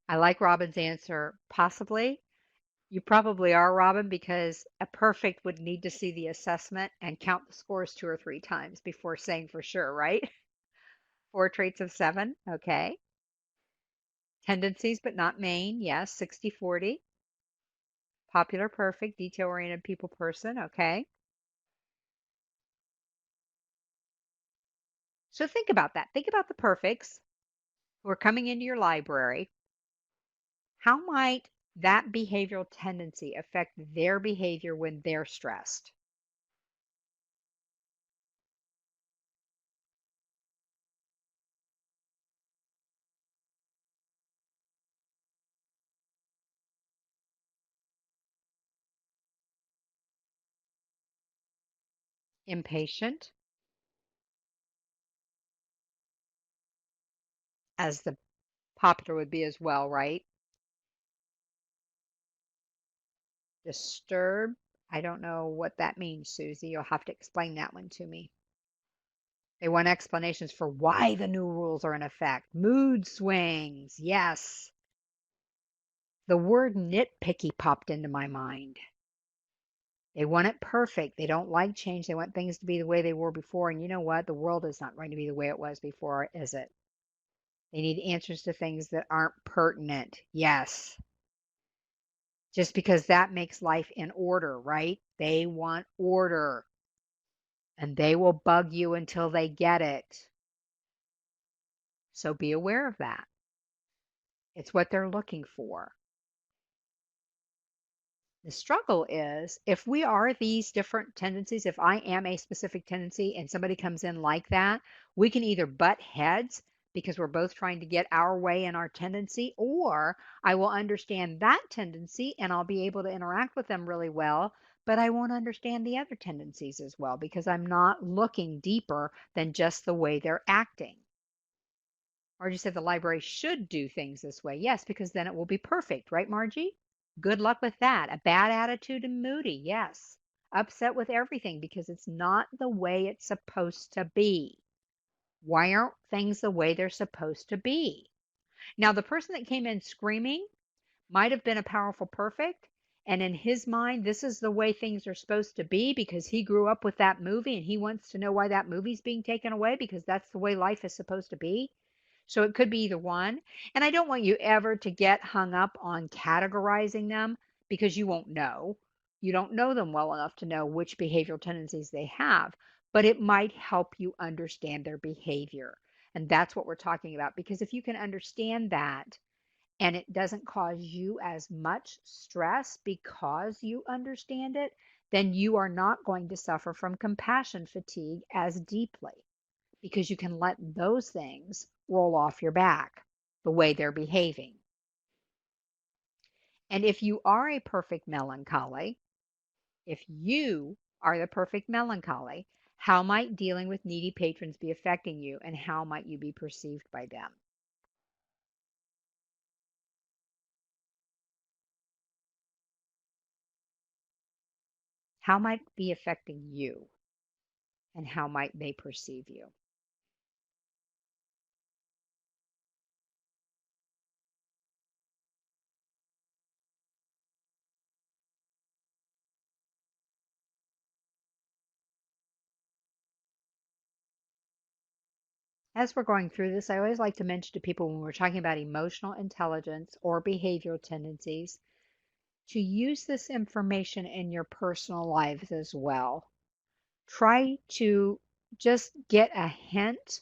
I like Robin's answer, possibly. You probably are, Robin, because a perfect would need to see the assessment and count the scores 2 or 3 times before saying for sure, right? 4 traits of 7, okay. Tendencies but not main, yes, 60-40. Popular perfect, detail-oriented people person, okay. So think about that. Think about the perfects who are coming into your library. How might that behavioral tendency affect their behavior when they're stressed? Impatient, as the popular would be as well, right? Disturbed. I don't know what that means, Susie. You'll have to explain that one to me. They want explanations for why the new rules are in effect. Mood swings. Yes. The word nitpicky popped into my mind. They want it perfect. They don't like change. They want things to be the way they were before. And you know what? The world is not going to be the way it was before, is it? They need answers to things that aren't pertinent. Yes. Just because that makes life in order, right? They want order. And they will bug you until they get it. So be aware of that. It's what they're looking for. The struggle is if we are these different tendencies, if I am a specific tendency and somebody comes in like that, we can either butt heads because we're both trying to get our way in our tendency, or I will understand that tendency and I'll be able to interact with them really well, but I won't understand the other tendencies as well because I'm not looking deeper than just the way they're acting. Margie said the library should do things this way. Yes, because then it will be perfect, right, Margie? Good luck with that. A bad attitude and moody, yes. Upset with everything because it's not the way it's supposed to be. Why aren't things the way they're supposed to be? Now, the person that came in screaming might have been a powerful perfect, and in his mind, this is the way things are supposed to be because he grew up with that movie and he wants to know why that movie's being taken away because that's the way life is supposed to be. So it could be either one. And I don't want you ever to get hung up on categorizing them because you won't know. You don't know them well enough to know which behavioral tendencies they have, but it might help you understand their behavior. And that's what we're talking about. Because if you can understand that and it doesn't cause you as much stress because you understand it, then you are not going to suffer from compassion fatigue as deeply because you can let those things roll off your back the way they're behaving. And if you are a perfect melancholy, if you are the perfect melancholy, how might dealing with needy patrons be affecting you and how might you be perceived by them? How might it be affecting you, and how might they perceive you? As we're going through this, I always like to mention to people when we're talking about emotional intelligence or behavioral tendencies to use this information in your personal lives as well. Try to just get a hint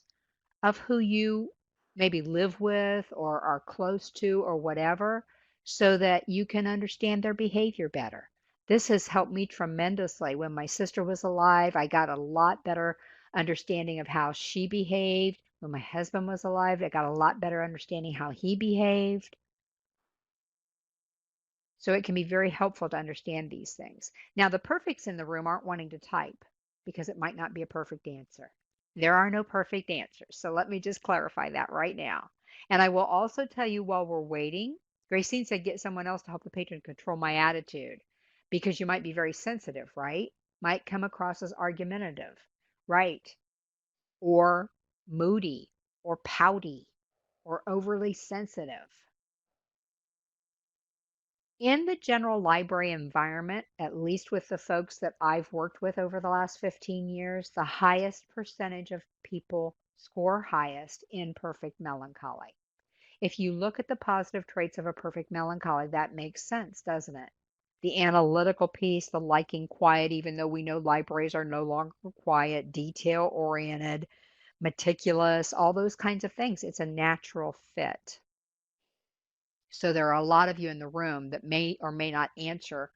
of who you maybe live with or are close to or whatever, so that you can understand their behavior better. This has helped me tremendously. When my sister was alive, I got a lot better understanding of how she behaved. When my husband was alive, I got a lot better understanding how he behaved. So it can be very helpful to understand these things. Now, the perfects in the room aren't wanting to type because it might not be a perfect answer. There are no perfect answers. So let me just clarify that right now. And I will also tell you while we're waiting, Gracine said get someone else to help the patron control my attitude because you might be very sensitive, right? Might come across as argumentative, right? Or moody or pouty or overly sensitive. In the general library environment, at least with the folks that I've worked with over the last 15 years, the highest percentage of people score highest in perfect melancholy. If you look at the positive traits of a perfect melancholy, that makes sense, doesn't it? The analytical piece, the liking quiet, even though we know libraries are no longer quiet, detail oriented, meticulous, all those kinds of things. It's a natural fit. So there are a lot of you in the room that may or may not answer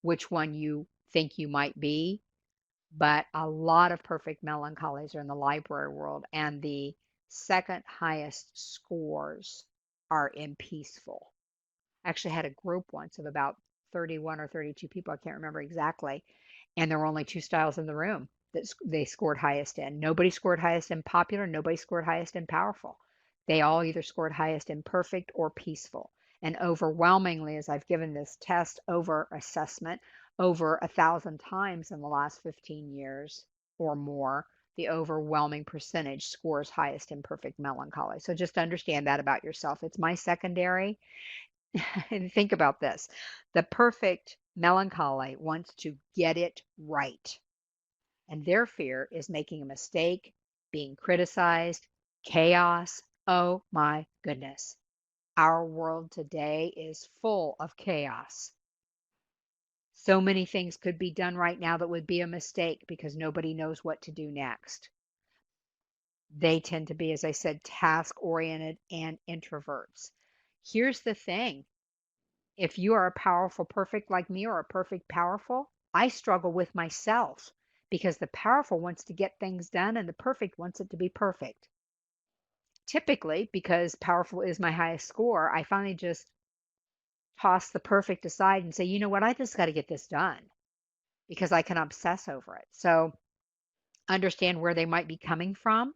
which one you think you might be, but a lot of perfect melancholies are in the library world, and the second highest scores are in peaceful. I actually had a group once of about 31 or 32 people, I can't remember exactly, and there were only two styles in the room that they scored highest in. Nobody scored highest in popular, nobody scored highest in powerful. They all either scored highest in perfect or peaceful. And overwhelmingly, as I've given this test over assessment over 1,000 times in the last 15 years or more, the overwhelming percentage scores highest in perfect melancholy. So just understand that about yourself. It's my secondary. And think about this. The perfect melancholy wants to get it right. And their fear is making a mistake, being criticized, chaos. Oh my goodness. Our world today is full of chaos. So many things could be done right now that would be a mistake because nobody knows what to do next. They tend to be, as I said, task oriented and introverts. Here's the thing. If you are a powerful perfect like me or a perfect powerful, I struggle with myself because the powerful wants to get things done and the perfect wants it to be perfect. Typically, because powerful is my highest score, I finally just toss the perfect aside and say, you know what, I just got to get this done because I can obsess over it. So understand where they might be coming from,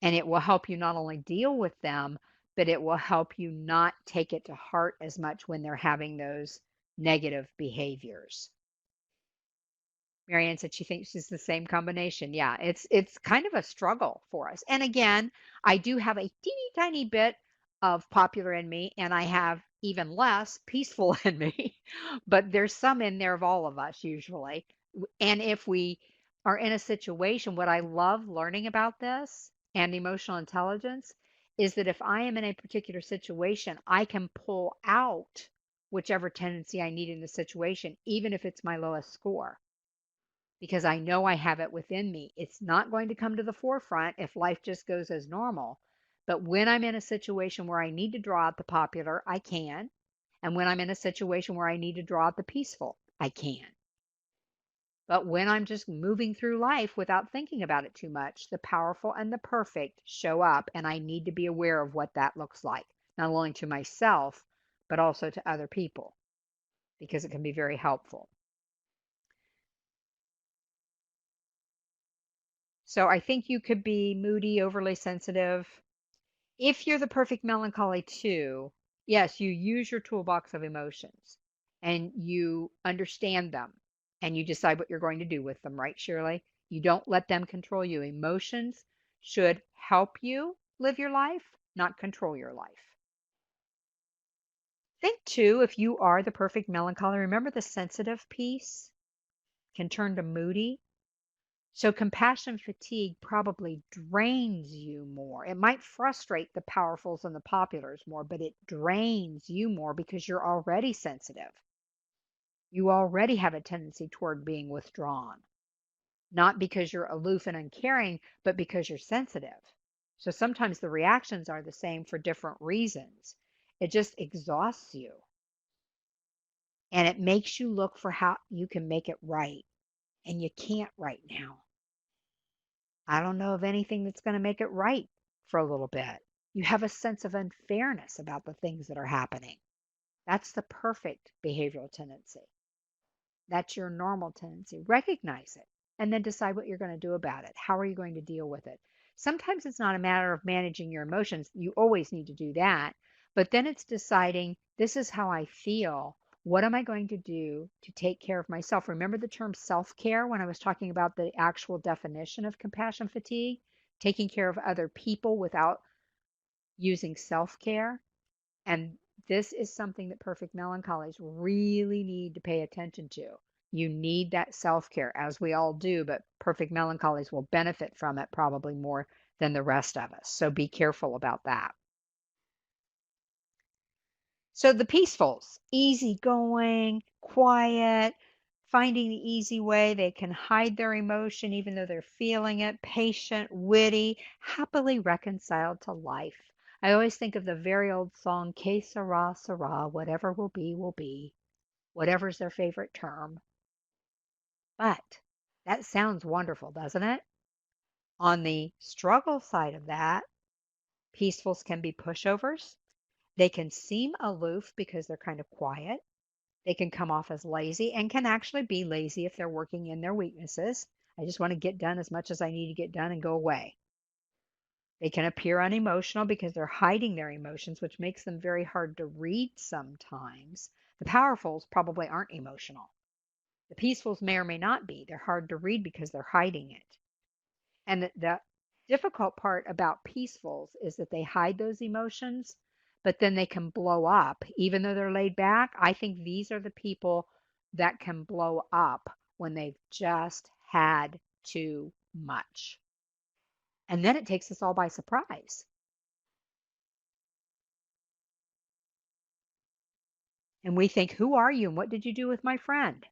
and it will help you not only deal with them, but it will help you not take it to heart as much when they're having those negative behaviors. Marianne said she thinks it's the same combination. Yeah, it's kind of a struggle for us. And again, I do have a teeny tiny bit of popular in me, and I have even less peaceful in me. But there's some in there of all of us usually. And if we are in a situation, what I love learning about this and emotional intelligence is that if I am in a particular situation, I can pull out whichever tendency I need in the situation, even if it's my lowest score because I know I have it within me. It's not going to come to the forefront if life just goes as normal. But when I'm in a situation where I need to draw out the popular, I can. And when I'm in a situation where I need to draw out the peaceful, I can. But when I'm just moving through life without thinking about it too much, the powerful and the perfect show up, and I need to be aware of what that looks like, not only to myself, but also to other people, because it can be very helpful. So I think you could be moody, overly sensitive. If you're the perfect melancholy too, yes, you use your toolbox of emotions and you understand them. and you decide what you're going to do with them, right, Shirley? You don't let them control you. Emotions should help you live your life, not control your life. Think too, if you are the perfect melancholy, remember the sensitive piece can turn to moody. So compassion fatigue probably drains you more. It might frustrate the powerfuls and the populars more, but it drains you more because you're already sensitive. You already have a tendency toward being withdrawn, not because you're aloof and uncaring, but because you're sensitive. So sometimes the reactions are the same for different reasons. It just exhausts you and it makes you look for how you can make it right. And you can't right now. I don't know of anything that's going to make it right for a little bit. You have a sense of unfairness about the things that are happening. That's the perfect behavioral tendency. That's your normal tendency. Recognize it and then decide what you're going to do about it. How are you going to deal with it? Sometimes it's not a matter of managing your emotions. You always need to do that. But then it's deciding this is how I feel. What am I going to do to take care of myself? Remember the term self care when I was talking about the actual definition of compassion fatigue? Taking care of other people without using self care. And this is something that perfect melancholies really need to pay attention to. You need that self care, as we all do, but perfect melancholies will benefit from it probably more than the rest of us. So be careful about that. So the peacefuls, easygoing, quiet, finding the easy way. They can hide their emotion even though they're feeling it, patient, witty, happily reconciled to life. I always think of the very old song, Que sera, sera, whatever will be, will be, whatever's their favorite term. But that sounds wonderful, doesn't it? On the struggle side of that, peacefuls can be pushovers. They can seem aloof because they're kind of quiet. They can come off as lazy and can actually be lazy if they're working in their weaknesses. I just want to get done as much as I need to get done and go away. They can appear unemotional because they're hiding their emotions, which makes them very hard to read sometimes. The powerfuls probably aren't emotional. The peacefuls may or may not be. They're hard to read because they're hiding it. And the difficult part about peacefuls is that they hide those emotions, but then they can blow up. Even though they're laid back, I think these are the people that can blow up when they've just had too much. And then it takes us all by surprise. And we think, who are you and what did you do with my friend?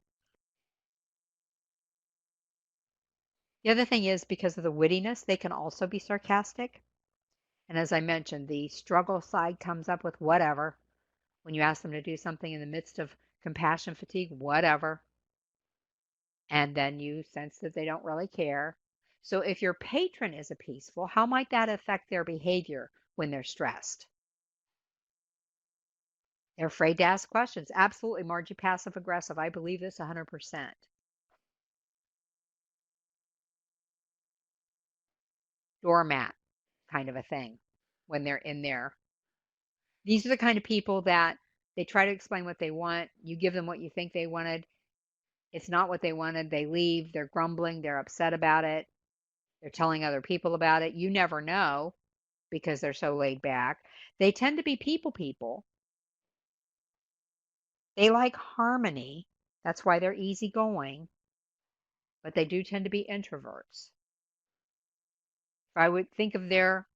The other thing is because of the wittiness, they can also be sarcastic. And as I mentioned, the struggle side comes up with whatever. When you ask them to do something in the midst of compassion fatigue, whatever, and then you sense that they don't really care. So if your patron is a peaceful, how might that affect their behavior when they're stressed? They're afraid to ask questions. Absolutely, Margie, passive aggressive. I believe this 100%. Doormat kind of a thing when they're in there. These are the kind of people that they try to explain what they want. You give them what you think they wanted. It's not what they wanted. They leave. They're grumbling. They're upset about it. They're telling other people about it. You never know because they're so laid back. They tend to be people. They like harmony. That's why they're easygoing, but they do tend to be introverts. If I would think of their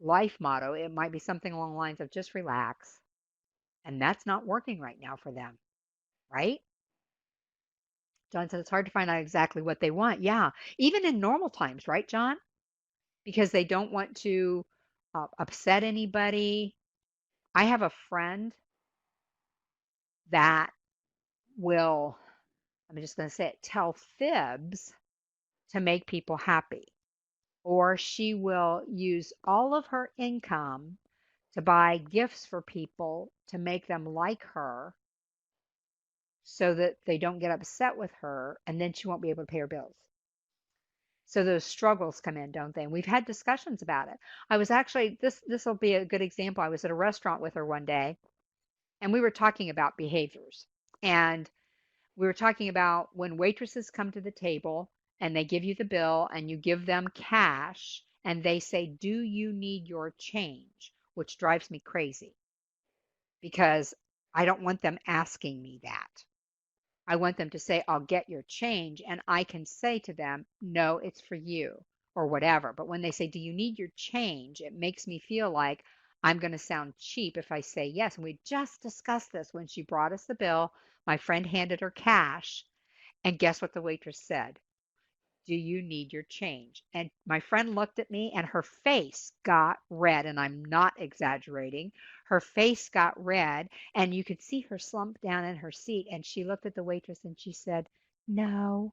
life motto, it might be something along the lines of just relax. And that's not working right now for them, right? John said it's hard to find out exactly what they want. Yeah, even in normal times, right, John? Because they don't want to upset anybody. I have a friend that will, I'm just going to say it, tell fibs to make people happy. Or she will use all of her income to buy gifts for people to make them like her so that they don't get upset with her and then she won't be able to pay her bills. So those struggles come in, don't they? And we've had discussions about it. I was actually, this will be a good example. I was at a restaurant with her one day and we were talking about behaviors. And We were talking about when waitresses come to the table and they give you the bill and you give them cash and they say, "Do you need your change?" Which drives me crazy because I don't want them asking me that. I want them to say, "I'll get your change." And I can say to them, "No, it's for you," or whatever. But when they say, "Do you need your change?" it makes me feel like I'm going to sound cheap if I say yes. And we just discussed this when she brought us the bill. My friend handed her cash. And guess what the waitress said? "Do you need your change?" And my friend looked at me and her face got red. And I'm not exaggerating. Her face got red and you could see her slump down in her seat. And she looked at the waitress and she said, "No."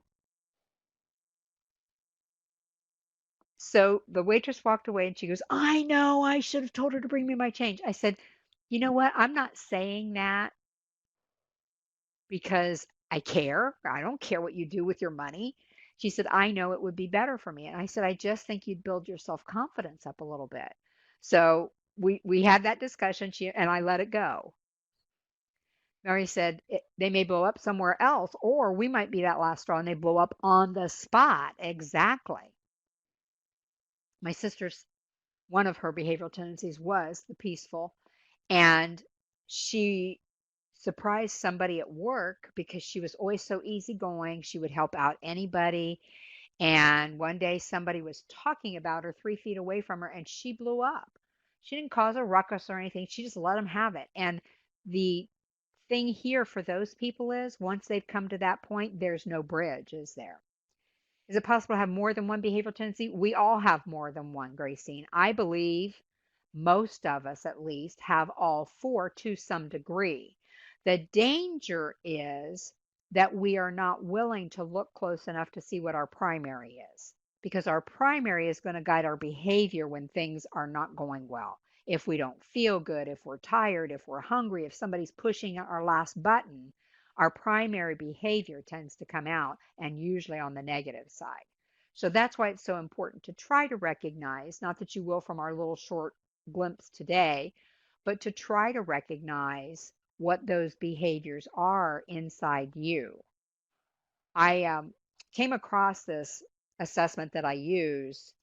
So the waitress walked away and she goes, "I know, I should have told her to bring me my change." I said, "You know what? I'm not saying that because I care. I don't care what you do with your money." She said, "I know it would be better for me." And I said, "I just think you'd build your self-confidence up a little bit." So we had that discussion, and I let it go. Mary said, "They may blow up somewhere else, or we might be that last straw and they blow up on the spot." Exactly. My sister's one of her behavioral tendencies was the peaceful, and she surprised somebody at work because she was always so easygoing. She would help out anybody. And one day somebody was talking about her 3 feet away from her and she blew up. She didn't cause a ruckus or anything. She just let them have it. And the thing here for those people is once they've come to that point, there's no bridge, is there? Is it possible to have more than one behavioral tendency? We all have more than one, Gracine. I believe most of us, at least, have all four to some degree. The danger is that we are not willing to look close enough to see what our primary is, because our primary is going to guide our behavior when things are not going well. If we don't feel good, if we're tired, if we're hungry, if somebody's pushing our last button, our primary behavior tends to come out and usually on the negative side. So that's why it's so important to try to recognize, not that you will from our little short glimpse today, but to try to recognize what those behaviors are inside you. I came across this assessment that I use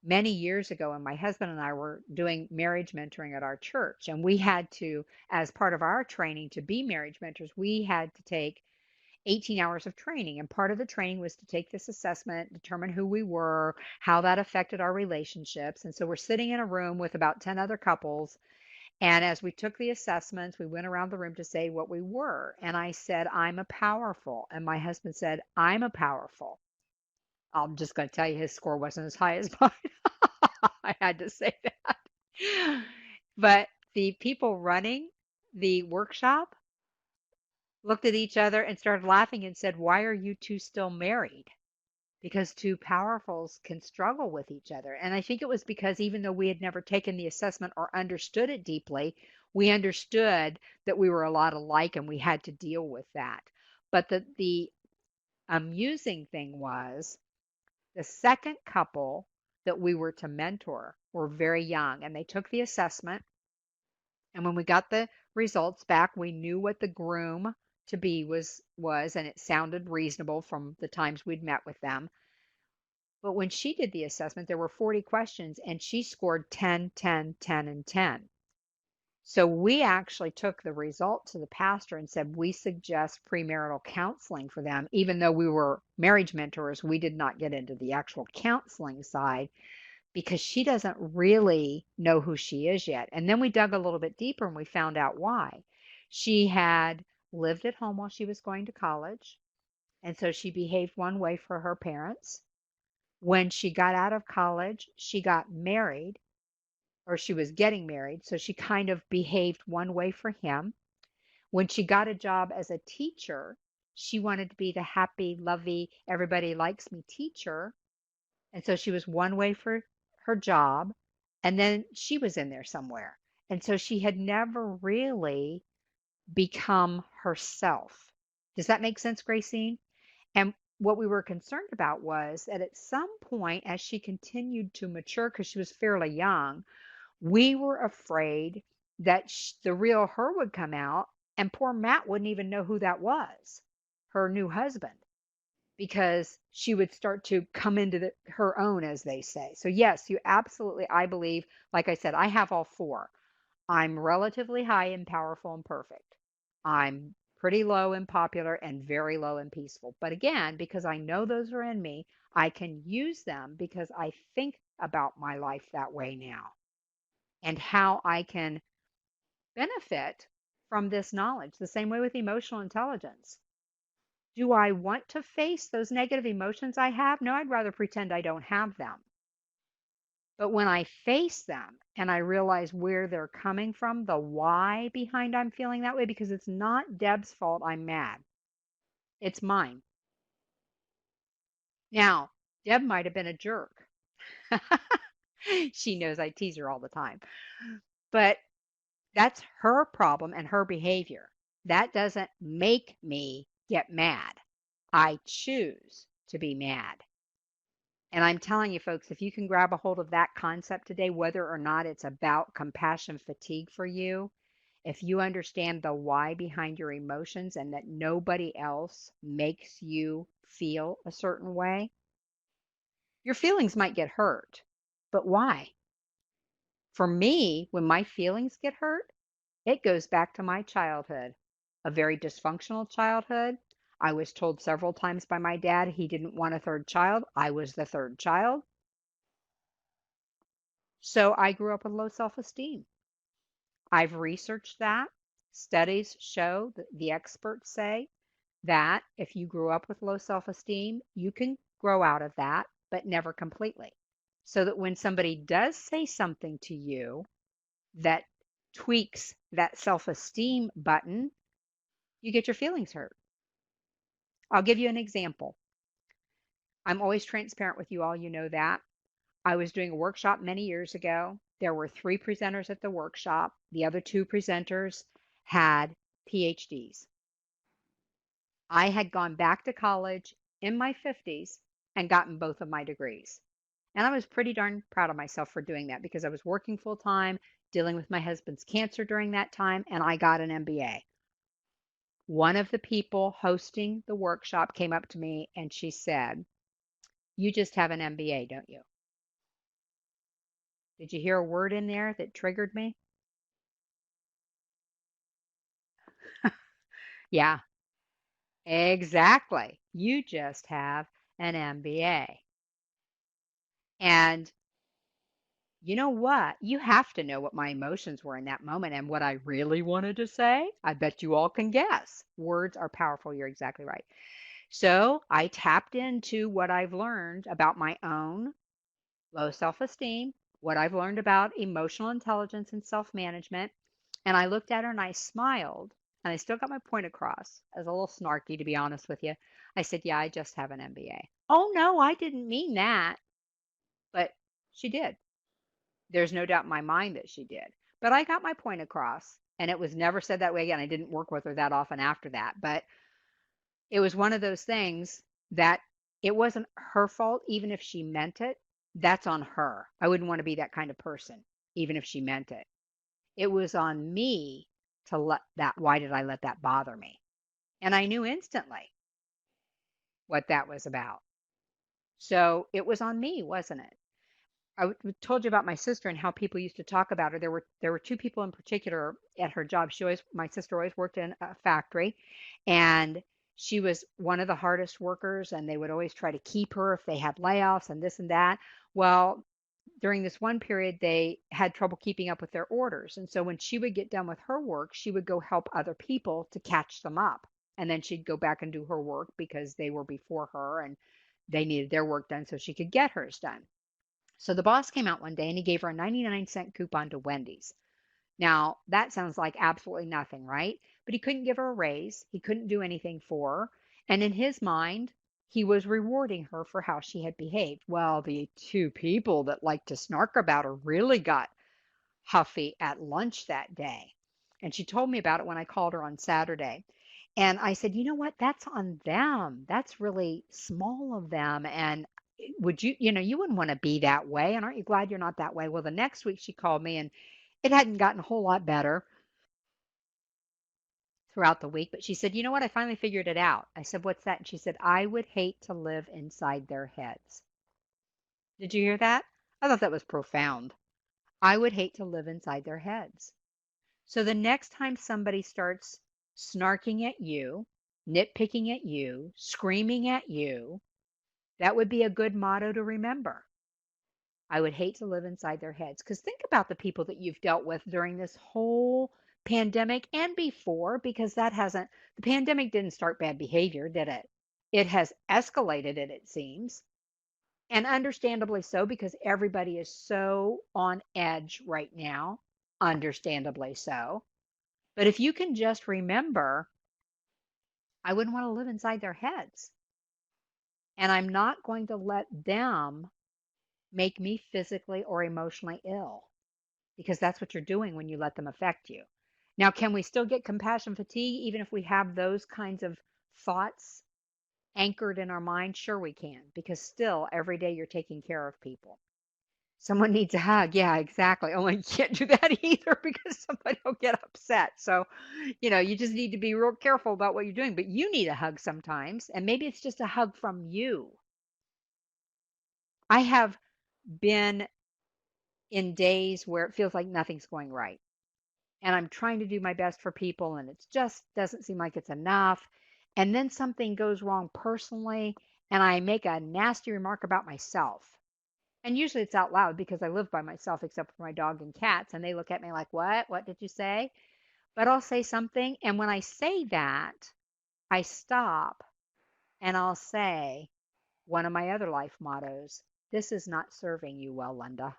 many years ago, and my husband and I were doing marriage mentoring at our church. And we had to, as part of our training to be marriage mentors, we had to take 18 hours of training. And part of the training was to take this assessment, determine who we were, how that affected our relationships. And so we're sitting in a room with about 10 other couples. And as we took the assessments, we went around the room to say what we were. And I said, "I'm a powerful." And my husband said, "I'm a powerful." I'm just going to tell you his score wasn't as high as mine. I had to say that. But the people running the workshop looked at each other and started laughing and said, "Why are you two still married?" Because two powerfuls can struggle with each other. And I think it was because even though we had never taken the assessment or understood it deeply, we understood that we were a lot alike and we had to deal with that. But the amusing thing was the second couple that we were to mentor were very young and they took the assessment. And when we got the results back, we knew what the groom to be was, and it sounded reasonable from the times we'd met with them. But when she did the assessment, there were 40 questions and she scored 10, 10, 10, and 10. So we actually took the result to the pastor and said, "We suggest premarital counseling for them." Even though we were marriage mentors, we did not get into the actual counseling side because she doesn't really know who she is yet. And then we dug a little bit deeper and we found out why. She had lived at home while she was going to college. And so she behaved one way for her parents. When she got out of college, she got married, or she was getting married. So she kind of behaved one way for him. When she got a job as a teacher, she wanted to be the happy, lovey, everybody likes me teacher. And so she was one way for her job. And then she was in there somewhere. And so she had never really become herself. Does that make sense, Gracine? And what we were concerned about was that at some point, as she continued to mature, because she was fairly young, we were afraid that the real her would come out and poor Matt wouldn't even know who that was. her new husband because she would start to come into her own, as they say. So, yes, you absolutely, I believe, like I said, I have all four. I'm relatively high in powerful and perfect. I'm pretty low in popular and very low in peaceful. But again, because I know those are in me, I can use them because I think about my life that way now and how I can benefit from this knowledge. The same way with emotional intelligence. Do I want to face those negative emotions I have? No, I'd rather pretend I don't have them. But when I face them and I realize where they're coming from, the why behind I'm feeling that way, because it's not Deb's fault I'm mad, it's mine. Now, Deb might have been a jerk. She knows I tease her all the time. But that's her problem and her behavior. That doesn't make me get mad. I choose to be mad. And I'm telling you, folks, if you can grab a hold of that concept today, whether or not it's about compassion fatigue for you, if you understand the why behind your emotions and that nobody else makes you feel a certain way, your feelings might get hurt. But why? For me, when my feelings get hurt, it goes back to my childhood, a very dysfunctional childhood. I was told several times by my dad he didn't want a third child. I was the third child. So I grew up with low self esteem. I've researched that. Studies show that the experts say that if you grew up with low self esteem, you can grow out of that, but never completely. So that when somebody does say something to you that tweaks that self esteem button, you get your feelings hurt. I'll give you an example. I'm always transparent with you all, you know that. I was doing a workshop many years ago. There were three presenters at the workshop. The other two presenters had PhDs. I had gone back to college in my 50s and gotten both of my degrees. And I was pretty darn proud of myself for doing that because I was working full time, dealing with my husband's cancer during that time, and I got an MBA. One of the people hosting the workshop came up to me and she said, "You just have an MBA, don't you?" Did you hear a word in there that triggered me? Yeah, exactly. You just have an MBA. And you know what? You have to know what my emotions were in that moment and what I really wanted to say. I bet you all can guess. Words are powerful. You're exactly right. So I tapped into what I've learned about my own low self esteem, what I've learned about emotional intelligence and self management. And I looked at her and I smiled and I still got my point across. I was a little snarky, to be honest with you. I said, "Yeah, I just have an MBA." "Oh, no, I didn't mean that." But she did. There's no doubt in my mind that she did. But I got my point across and it was never said that way again. I didn't work with her that often after that. But it was one of those things that it wasn't her fault, even if she meant it. That's on her. I wouldn't want to be that kind of person, even if she meant it. It was on me to let that, why did I let that bother me? And I knew instantly what that was about. So it was on me, wasn't it? Told you about my sister and how people used to talk about her. There were two people in particular at her job. My sister always worked in a factory, and she was one of the hardest workers. And they would always try to keep her if they had layoffs and this and that. Well, during this one period, they had trouble keeping up with their orders, and so when she would get done with her work, she would go help other people to catch them up, and then she'd go back and do her work because they were before her and they needed their work done so she could get hers done. So the boss came out one day and he gave her a 99-cent coupon to Wendy's. Now, that sounds like absolutely nothing, right? But he couldn't give her a raise. He couldn't do anything for her. And in his mind, he was rewarding her for how she had behaved. Well, the two people that liked to snark about her really got huffy at lunch that day. And she told me about it when I called her on Saturday. And I said, "You know what? That's on them. That's really small of them. And would you, you wouldn't want to be that way. And aren't you glad you're not that way?" Well, the next week she called me and it hadn't gotten a whole lot better. throughout the week. But she said, you know what? I finally figured it out. I said, what's that? And she said, I would hate to live inside their heads. Did you hear that? I thought that was profound. I would hate to live inside their heads. So the next time somebody starts snarking at you, nitpicking at you, screaming at you, that would be a good motto to remember. I would hate to live inside their heads. Because think about the people that you've dealt with during this whole pandemic and before, because the pandemic didn't start bad behavior, did it? It has escalated it, it seems. And understandably so, because everybody is so on edge right now. Understandably so. But if you can just remember, I wouldn't want to live inside their heads. And I'm not going to let them make me physically or emotionally ill, because that's what you're doing when you let them affect you. Now, can we still get compassion fatigue even if we have those kinds of thoughts anchored in our mind? Sure, we can, because still every day you're taking care of people. Someone needs a hug. Yeah, exactly. Only you can't do that either because somebody will get upset. So, you just need to be real careful about what you're doing. But you need a hug sometimes, and maybe it's just a hug from you. I have been in days where it feels like nothing's going right. And I'm trying to do my best for people, and it just doesn't seem like it's enough. And then something goes wrong personally, and I make a nasty remark about myself. And usually it's out loud because I live by myself, except for my dog and cats. And they look at me like, what? What did you say? But I'll say something. And when I say that, I stop and I'll say one of my other life mottos: this is not serving you well, Linda.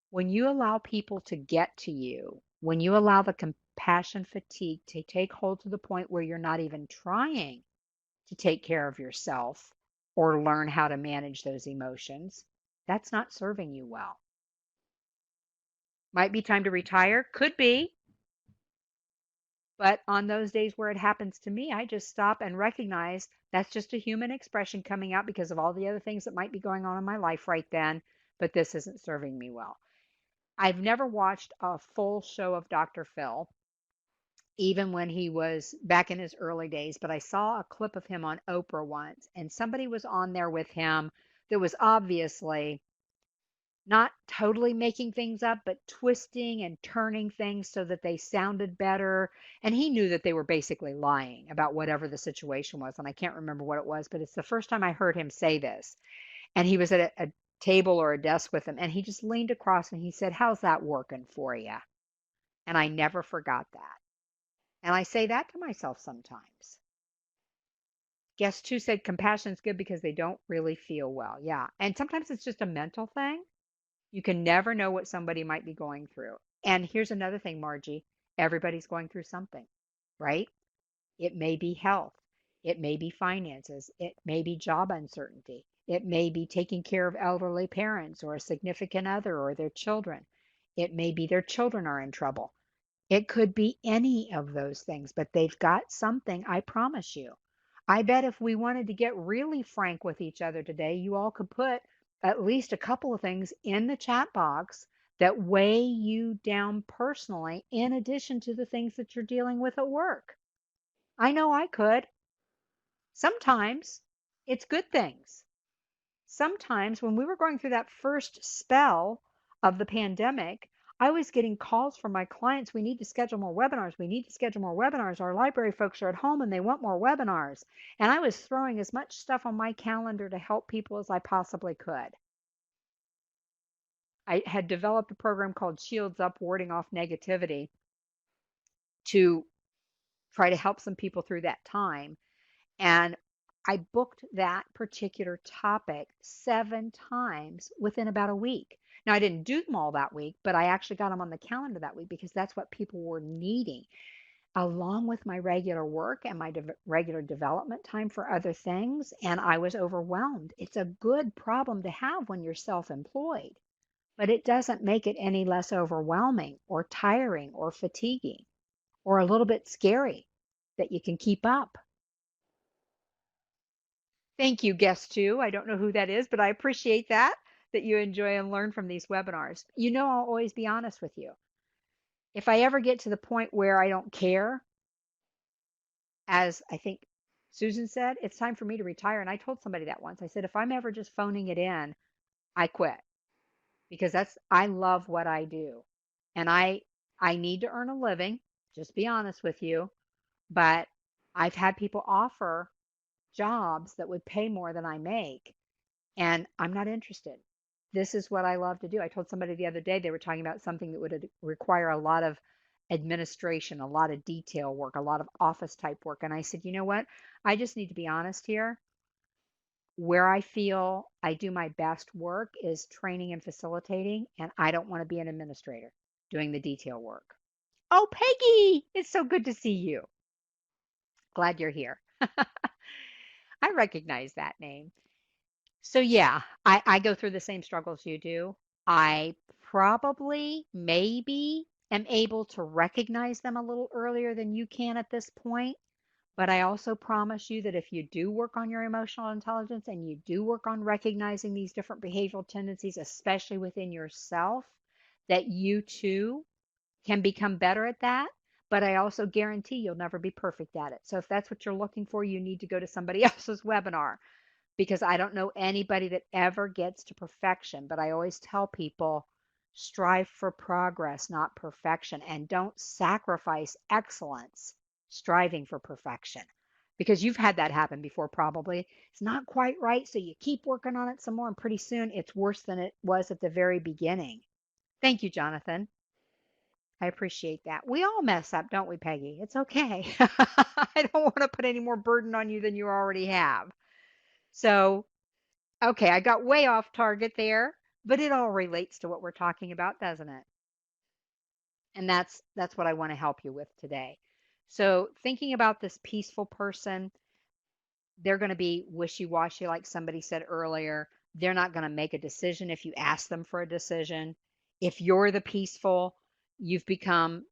When you allow people to get to you, when you allow the compassion fatigue to take hold to the point where you're not even trying to take care of yourself or learn how to manage those emotions, that's not serving you well. Might be time to retire, could be. But on those days where it happens to me, I just stop and recognize that's just a human expression coming out because of all the other things that might be going on in my life right then, but this isn't serving me well. I've never watched a full show of Dr. Phil, even when he was back in his early days, but I saw a clip of him on Oprah once, and somebody was on there with him that was obviously not totally making things up, but twisting and turning things so that they sounded better. And he knew that they were basically lying about whatever the situation was. And I can't remember what it was, but it's the first time I heard him say this. And he was at a table or a desk with him, and he just leaned across and he said, how's that working for you? And I never forgot that. And I say that to myself sometimes. Guest two said compassion is good because they don't really feel well. Yeah. And sometimes it's just a mental thing. You can never know what somebody might be going through. And here's another thing, Margie: everybody's going through something, right? It may be health, it may be finances, it may be job uncertainty, it may be taking care of elderly parents or a significant other or their children. It may be their children are in trouble. It could be any of those things, but they've got something, I promise you. I bet if we wanted to get really frank with each other today, you all could put at least a couple of things in the chat box that weigh you down personally, in addition to the things that you're dealing with at work. I know I could. Sometimes it's good things. Sometimes when we were going through that first spell of the pandemic, I was getting calls from my clients. We need to schedule more webinars. We need to schedule more webinars. Our library folks are at home and they want more webinars. And I was throwing as much stuff on my calendar to help people as I possibly could. I had developed a program called Shields Up, Warding Off Negativity, to try to help some people through that time. And I booked that particular topic 7 times within about a week. Now, I didn't do them all that week, but I actually got them on the calendar that week because that's what people were needing, along with my regular work and my regular development time for other things. And I was overwhelmed. It's a good problem to have when you're self-employed, but it doesn't make it any less overwhelming or tiring or fatiguing or a little bit scary that you can keep up. Thank you, guest two. I don't know who that is, but I appreciate that you enjoy and learn from these webinars. I'll always be honest with you. If I ever get to the point where I don't care, as I think Susan said, it's time for me to retire. And I told somebody that once. I said, if I'm ever just phoning it in, I quit because I love what I do. And I need to earn a living, just be honest with you, but I've had people offer jobs that would pay more than I make, and I'm not interested. This is what I love to do. I told somebody the other day they were talking about something that would require a lot of administration, a lot of detail work, a lot of office type work. And I said, you know what? I just need to be honest here. Where I feel I do my best work is training and facilitating, and I don't want to be an administrator doing the detail work. Oh, Peggy, it's so good to see you. Glad you're here. I recognize that name. So yeah, I go through the same struggles you do. I probably, maybe am able to recognize them a little earlier than you can at this point. But I also promise you that if you do work on your emotional intelligence and you do work on recognizing these different behavioral tendencies, especially within yourself, that you too can become better at that. But I also guarantee you'll never be perfect at it. So if that's what you're looking for, you need to go to somebody else's webinar because I don't know anybody that ever gets to perfection. But I always tell people strive for progress, not perfection, and don't sacrifice excellence striving for perfection. Because you've had that happen before, probably. It's not quite right, so you keep working on it some more, and pretty soon it's worse than it was at the very beginning. Thank you, Jonathan. I appreciate that. We all mess up, don't we, Peggy? It's okay. I don't want to put any more burden on you than you already have. So, okay, I got way off target there, but it all relates to what we're talking about, doesn't it? And that's what I want to help you with today. So, thinking about this peaceful person, they're going to be wishy-washy like somebody said earlier. They're not going to make a decision if you ask them for a decision. If you're the peaceful, you've become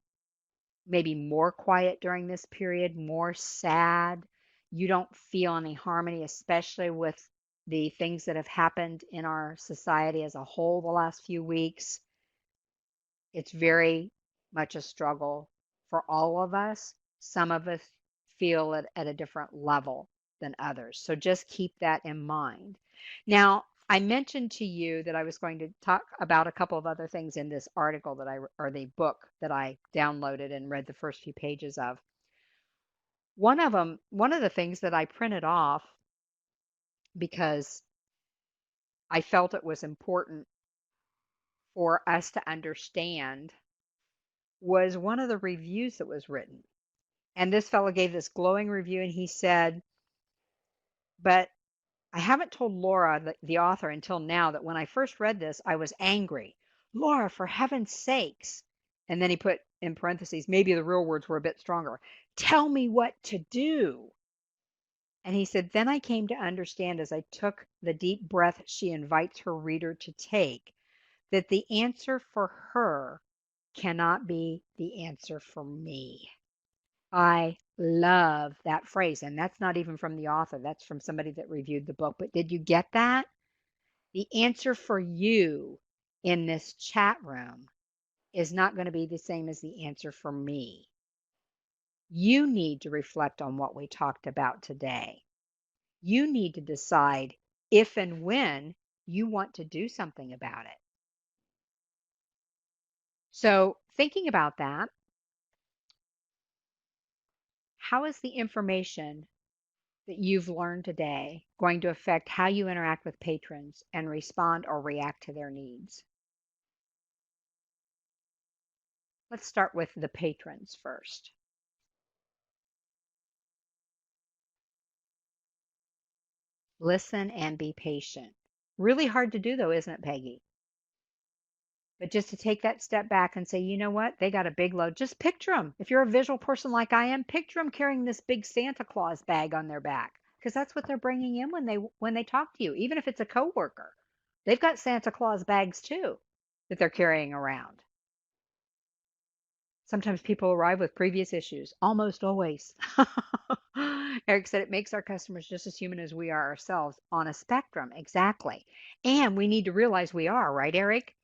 maybe more quiet during this period, more sad. You don't feel any harmony, especially with the things that have happened in our society as a whole the last few weeks. It's very much a struggle for all of us. Some of us feel it at a different level than others. So just keep that in mind. Now, I mentioned to you that I was going to talk about a couple of other things in this article or the book that I downloaded and read the first few pages of. One of the things that I printed off because I felt it was important for us to understand was one of the reviews that was written. And this fellow gave this glowing review and he said, but I haven't told Laura, the author, until now that when I first read this, I was angry. Laura, for heaven's sakes. And then he put in parentheses, maybe the real words were a bit stronger. Tell me what to do. And he said, then I came to understand as I took the deep breath she invites her reader to take, that the answer for her cannot be the answer for me. I love that phrase. And that's not even from the author, that's from somebody that reviewed the book. But did you get that? The answer for you in this chat room is not going to be the same as the answer for me. You need to reflect on what we talked about today. You need to decide if and when you want to do something about it. So, thinking about that, how is the information that you've learned today going to affect how you interact with patrons and respond or react to their needs? Let's start with the patrons first. Listen and be patient. Really hard to do, though, isn't it, Peggy? But just to take that step back and say, you know what? They got a big load. Just picture them. If you're a visual person like I am, picture them carrying this big Santa Claus bag on their back because that's what they're bringing in when they talk to you, even if it's a coworker. They've got Santa Claus bags too that they're carrying around. Sometimes people arrive with previous issues, almost always. Eric said it makes our customers just as human as we are ourselves on a spectrum. Exactly. And we need to realize we are, right, Eric?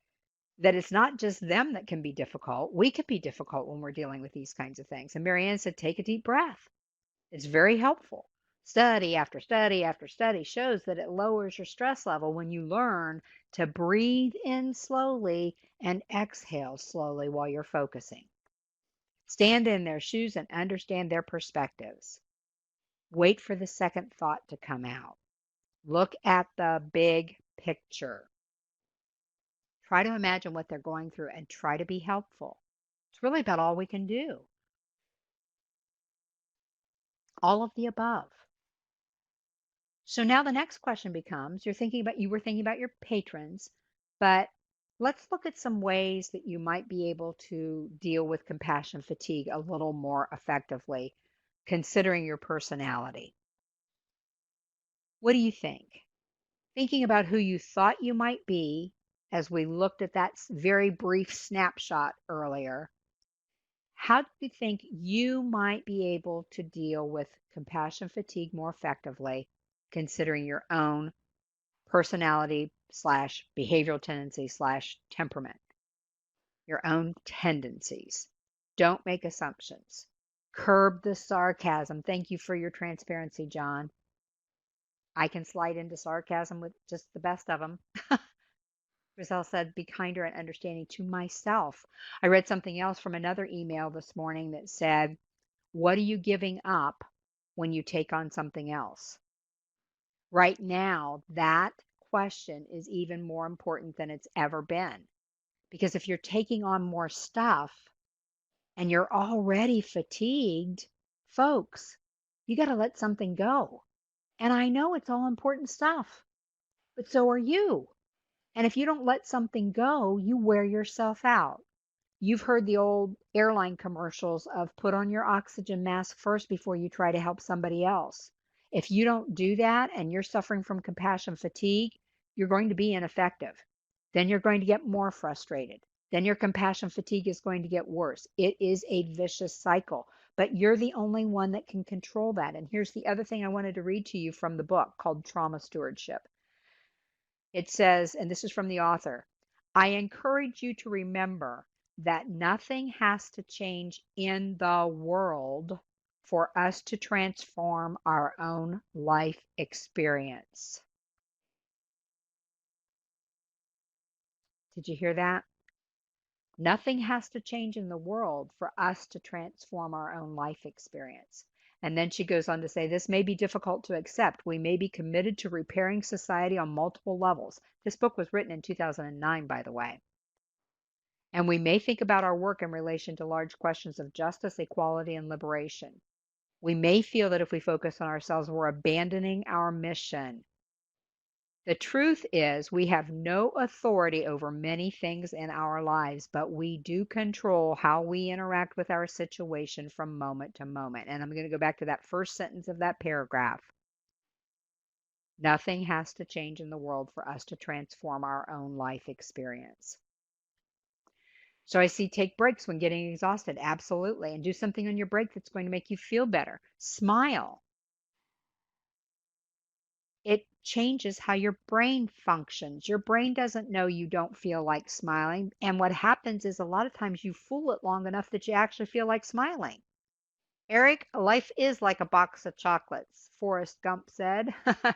that it's not just them that can be difficult. We can be difficult when we're dealing with these kinds of things. And Marianne said, take a deep breath. It's very helpful. Study after study after study shows that it lowers your stress level when you learn to breathe in slowly and exhale slowly while you're focusing. Stand in their shoes and understand their perspectives. Wait for the second thought to come out. Look at the big picture. Try to imagine what they're going through and try to be helpful. It's really about all we can do. All of the above. So now the next question becomes, you were thinking about your patrons, but let's look at some ways that you might be able to deal with compassion fatigue a little more effectively, considering your personality. What do you think? Thinking about who you thought you might be, as we looked at that very brief snapshot earlier, how do you think you might be able to deal with compassion fatigue more effectively, considering your own personality slash behavioral tendency slash temperament, your own tendencies? Don't make assumptions. Curb the sarcasm. Thank you for your transparency, John. I can slide into sarcasm with just the best of them. Giselle said, be kinder and understanding to myself. I read something else from another email this morning that said, what are you giving up when you take on something else? Right now, that question is even more important than it's ever been. Because if you're taking on more stuff and you're already fatigued, folks, you got to let something go. And I know it's all important stuff, but so are you. And if you don't let something go, you wear yourself out. You've heard the old airline commercials of put on your oxygen mask first before you try to help somebody else. If you don't do that and you're suffering from compassion fatigue, you're going to be ineffective. Then you're going to get more frustrated. Then your compassion fatigue is going to get worse. It is a vicious cycle, but you're the only one that can control that. And here's the other thing I wanted to read to you from the book called Trauma Stewardship. It says, and this is from the author, I encourage you to remember that nothing has to change in the world for us to transform our own life experience. Did you hear that? Nothing has to change in the world for us to transform our own life experience. And then she goes on to say, this may be difficult to accept. We may be committed to repairing society on multiple levels. This book was written in 2009, by the way. And we may think about our work in relation to large questions of justice, equality, and liberation. We may feel that if we focus on ourselves, we're abandoning our mission. The truth is, we have no authority over many things in our lives, but we do control how we interact with our situation from moment to moment. And I'm going to go back to that first sentence of that paragraph. Nothing has to change in the world for us to transform our own life experience. So I see take breaks when getting exhausted. Absolutely. And do something on your break that's going to make you feel better. Smile. It changes how your brain functions. Your brain doesn't know you don't feel like smiling. And what happens is a lot of times you fool it long enough that you actually feel like smiling. Eric, life is like a box of chocolates, Forrest Gump said.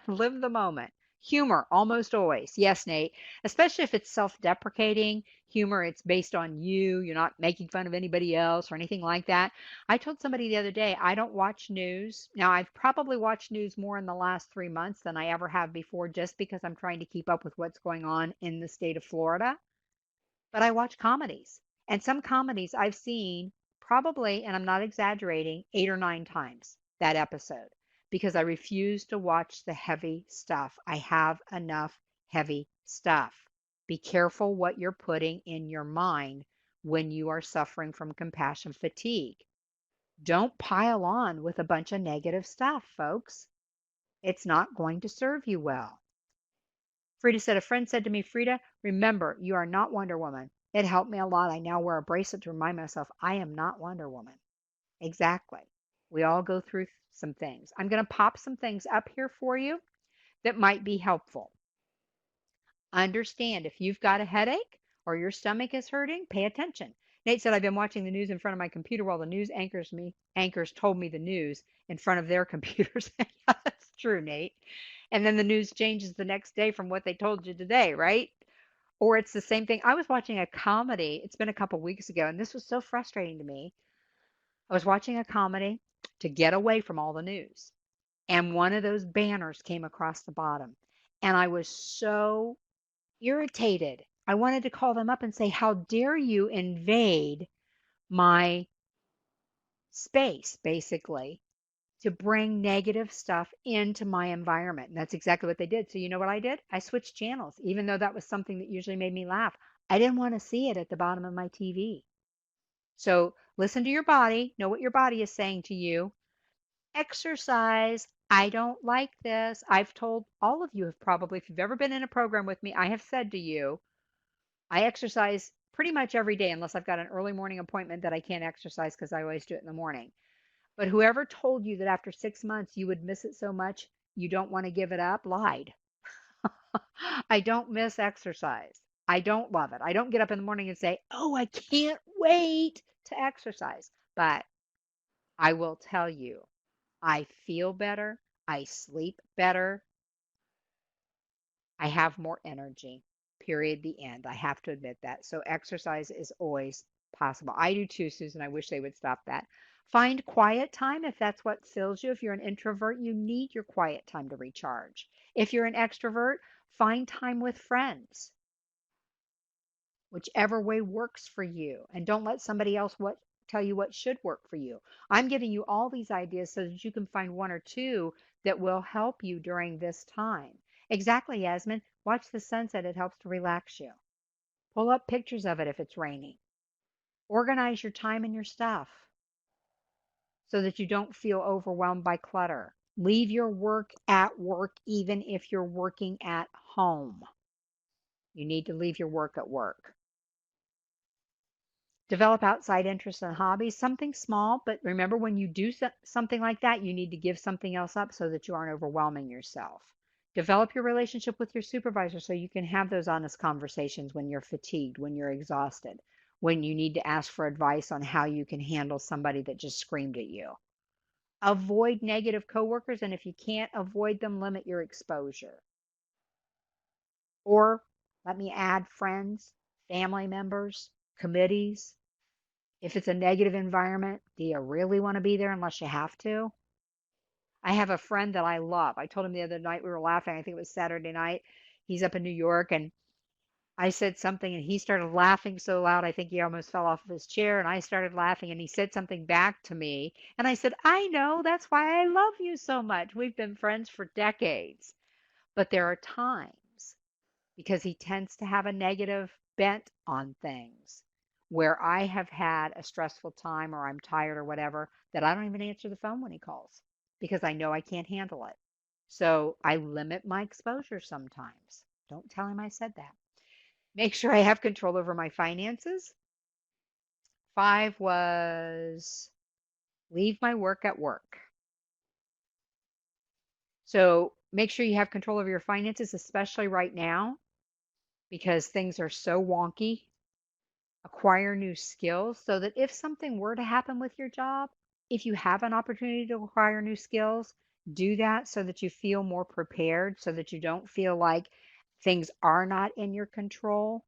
Live the moment. Humor, almost always. Yes, Nate. Especially if it's self-deprecating humor, it's based on you. You're not making fun of anybody else or anything like that. I told somebody the other day, I don't watch news. Now, I've probably watched news more in the last 3 months than I ever have before, just because I'm trying to keep up with what's going on in the state of Florida. But I watch comedies. And some comedies I've seen probably, and I'm not exaggerating, 8 or 9 times that episode because I refuse to watch the heavy stuff. I have enough heavy stuff. Be careful what you're putting in your mind when you are suffering from compassion fatigue. Don't pile on with a bunch of negative stuff, folks. It's not going to serve you well. Frida said, a friend said to me, Frida, remember, you are not Wonder Woman. It helped me a lot. I now wear a bracelet to remind myself I am not Wonder Woman. Exactly. We all go through some things. I'm going to pop some things up here for you that might be helpful. Understand if you've got a headache or your stomach is hurting, pay attention. Nate said, I've been watching the news in front of my computer while the news anchors told me the news in front of their computers. Yeah, that's true, Nate. And then the news changes the next day from what they told you today, right? Or it's the same thing. I was watching a comedy. It's been a couple weeks ago, and this was so frustrating to me. I was watching a comedy to get away from all the news, and one of those banners came across the bottom, and I was so irritated. I wanted to call them up and say, how dare you invade my space, basically, to bring negative stuff into my environment. And that's exactly what they did. So, you know what I did? I switched channels, even though that was something that usually made me laugh. I didn't want to see it at the bottom of my TV. So, listen to your body, know what your body is saying to you. Exercise. I don't like this. I've told all of you have probably, if you've ever been in a program with me, I have said to you, I exercise pretty much every day unless I've got an early morning appointment that I can't exercise because I always do it in the morning. But whoever told you that after 6 months you would miss it so much you don't want to give it up lied. I don't miss exercise. I don't love it. I don't get up in the morning and say, oh, I can't wait to exercise. But I will tell you, I feel better. I sleep better. I have more energy. Period. The end. I have to admit that. So exercise is always possible. I do too, Susan. I wish they would stop that. Find quiet time if that's what fills you. If you're an introvert, you need your quiet time to recharge. If you're an extrovert, find time with friends, whichever way works for you. And don't let somebody else tell you what should work for you. I'm giving you all these ideas so that you can find one or two that will help you during this time. Exactly, Yasmin. Watch the sunset. It helps to relax you. Pull up pictures of it if it's raining. Organize your time and your stuff so that you don't feel overwhelmed by clutter. Leave your work at work, even if you're working at home. You need to leave your work at work. Develop outside interests and hobbies, something small, but remember when you do something like that, you need to give something else up so that you aren't overwhelming yourself. Develop your relationship with your supervisor so you can have those honest conversations when you're fatigued, when you're exhausted, when you need to ask for advice on how you can handle somebody that just screamed at you. Avoid negative coworkers, and if you can't avoid them, limit your exposure. Or let me add friends, family members, committees. If it's a negative environment, do you really want to be there unless you have to? I have a friend that I love. I told him the other night we were laughing. I think it was Saturday night. He's up in New York, and I said something, and he started laughing so loud I think he almost fell off of his chair. And I started laughing, and he said something back to me. And I said, I know, that's why I love you so much. We've been friends for decades. But there are times, because he tends to have a negative bent on things, where I have had a stressful time or I'm tired or whatever, that I don't even answer the phone when he calls because I know I can't handle it. So I limit my exposure sometimes. Don't tell him I said that. Make sure I have control over my finances. 5 was leave my work at work. So make sure you have control over your finances, especially right now, because things are so wonky. Acquire new skills so that if something were to happen with your job, if you have an opportunity to acquire new skills, do that so that you feel more prepared, so that you don't feel like things are not in your control.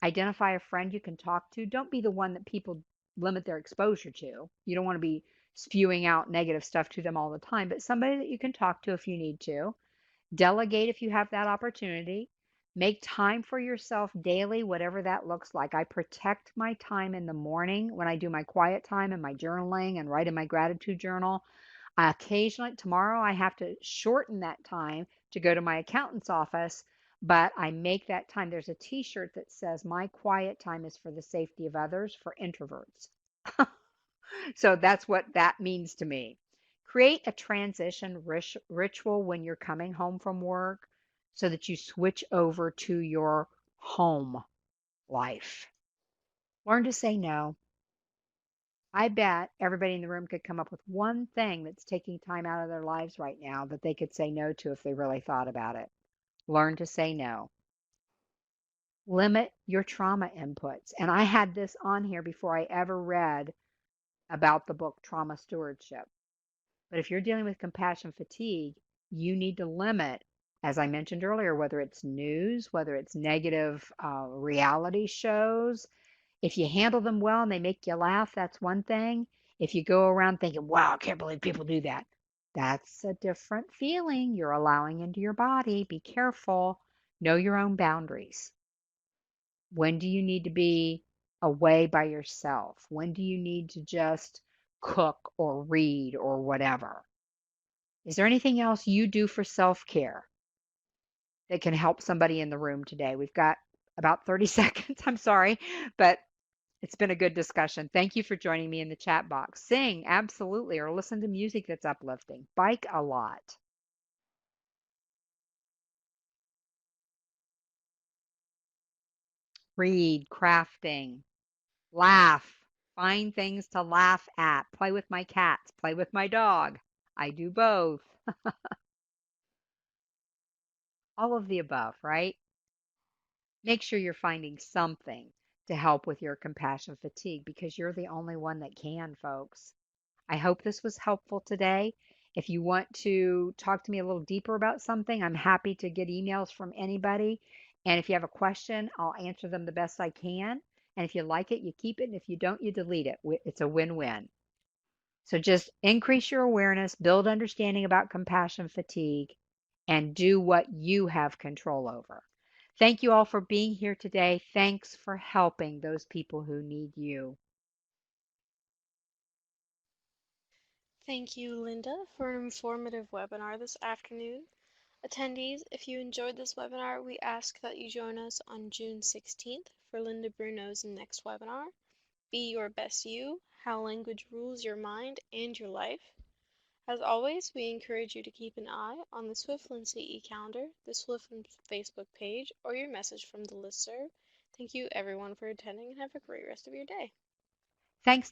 Identify a friend you can talk to. Don't be the one that people limit their exposure to. You don't want to be spewing out negative stuff to them all the time, but somebody that you can talk to if you need to. Delegate if you have that opportunity. Make time for yourself daily, whatever that looks like. I protect my time in the morning when I do my quiet time and my journaling and write in my gratitude journal. Occasionally, tomorrow, I have to shorten that time to go to my accountant's office, but I make that time. There's a t shirt that says, my quiet time is for the safety of others, for introverts. So that's what that means to me. Create a transition ritual when you're coming home from work so that you switch over to your home life. Learn to say no. I bet everybody in the room could come up with one thing that's taking time out of their lives right now that they could say no to if they really thought about it. Learn to say no. Limit your trauma inputs. And I had this on here before I ever read about the book Trauma Stewardship. But if you're dealing with compassion fatigue, you need to limit, as I mentioned earlier, whether it's news, whether it's negative reality shows. If you handle them well and they make you laugh, that's one thing. If you go around thinking, wow, I can't believe people do that, that's a different feeling you're allowing into your body. Be careful. Know your own boundaries. When do you need to be away by yourself? When do you need to just cook or read or whatever? Is there anything else you do for self care that can help somebody in the room today? We've got about 30 seconds. I'm sorry, but it's been a good discussion. Thank you for joining me in the chat box. Sing, absolutely, or listen to music that's uplifting. Bike a lot. Read, crafting, laugh, find things to laugh at, play with my cats, play with my dog. I do both. All of the above, right? Make sure you're finding something to help with your compassion fatigue because you're the only one that can, folks. I hope this was helpful today. If you want to talk to me a little deeper about something, I'm happy to get emails from anybody. And if you have a question, I'll answer them the best I can. And if you like it, you keep it. And if you don't, you delete it. It's a win-win. So just increase your awareness, build understanding about compassion fatigue, and do what you have control over. Thank you all for being here today. Thanks for helping those people who need you. Thank you, Linda, for an informative webinar this afternoon. Attendees, if you enjoyed this webinar, we ask that you join us on June 16th for Linda Bruno's next webinar, Be Your Best You, How Language Rules Your Mind and Your Life. As always, we encourage you to keep an eye on the Swiftland CE calendar, the Swiftland Facebook page, or your message from the listserv. Thank you everyone for attending and have a great rest of your day. Thanks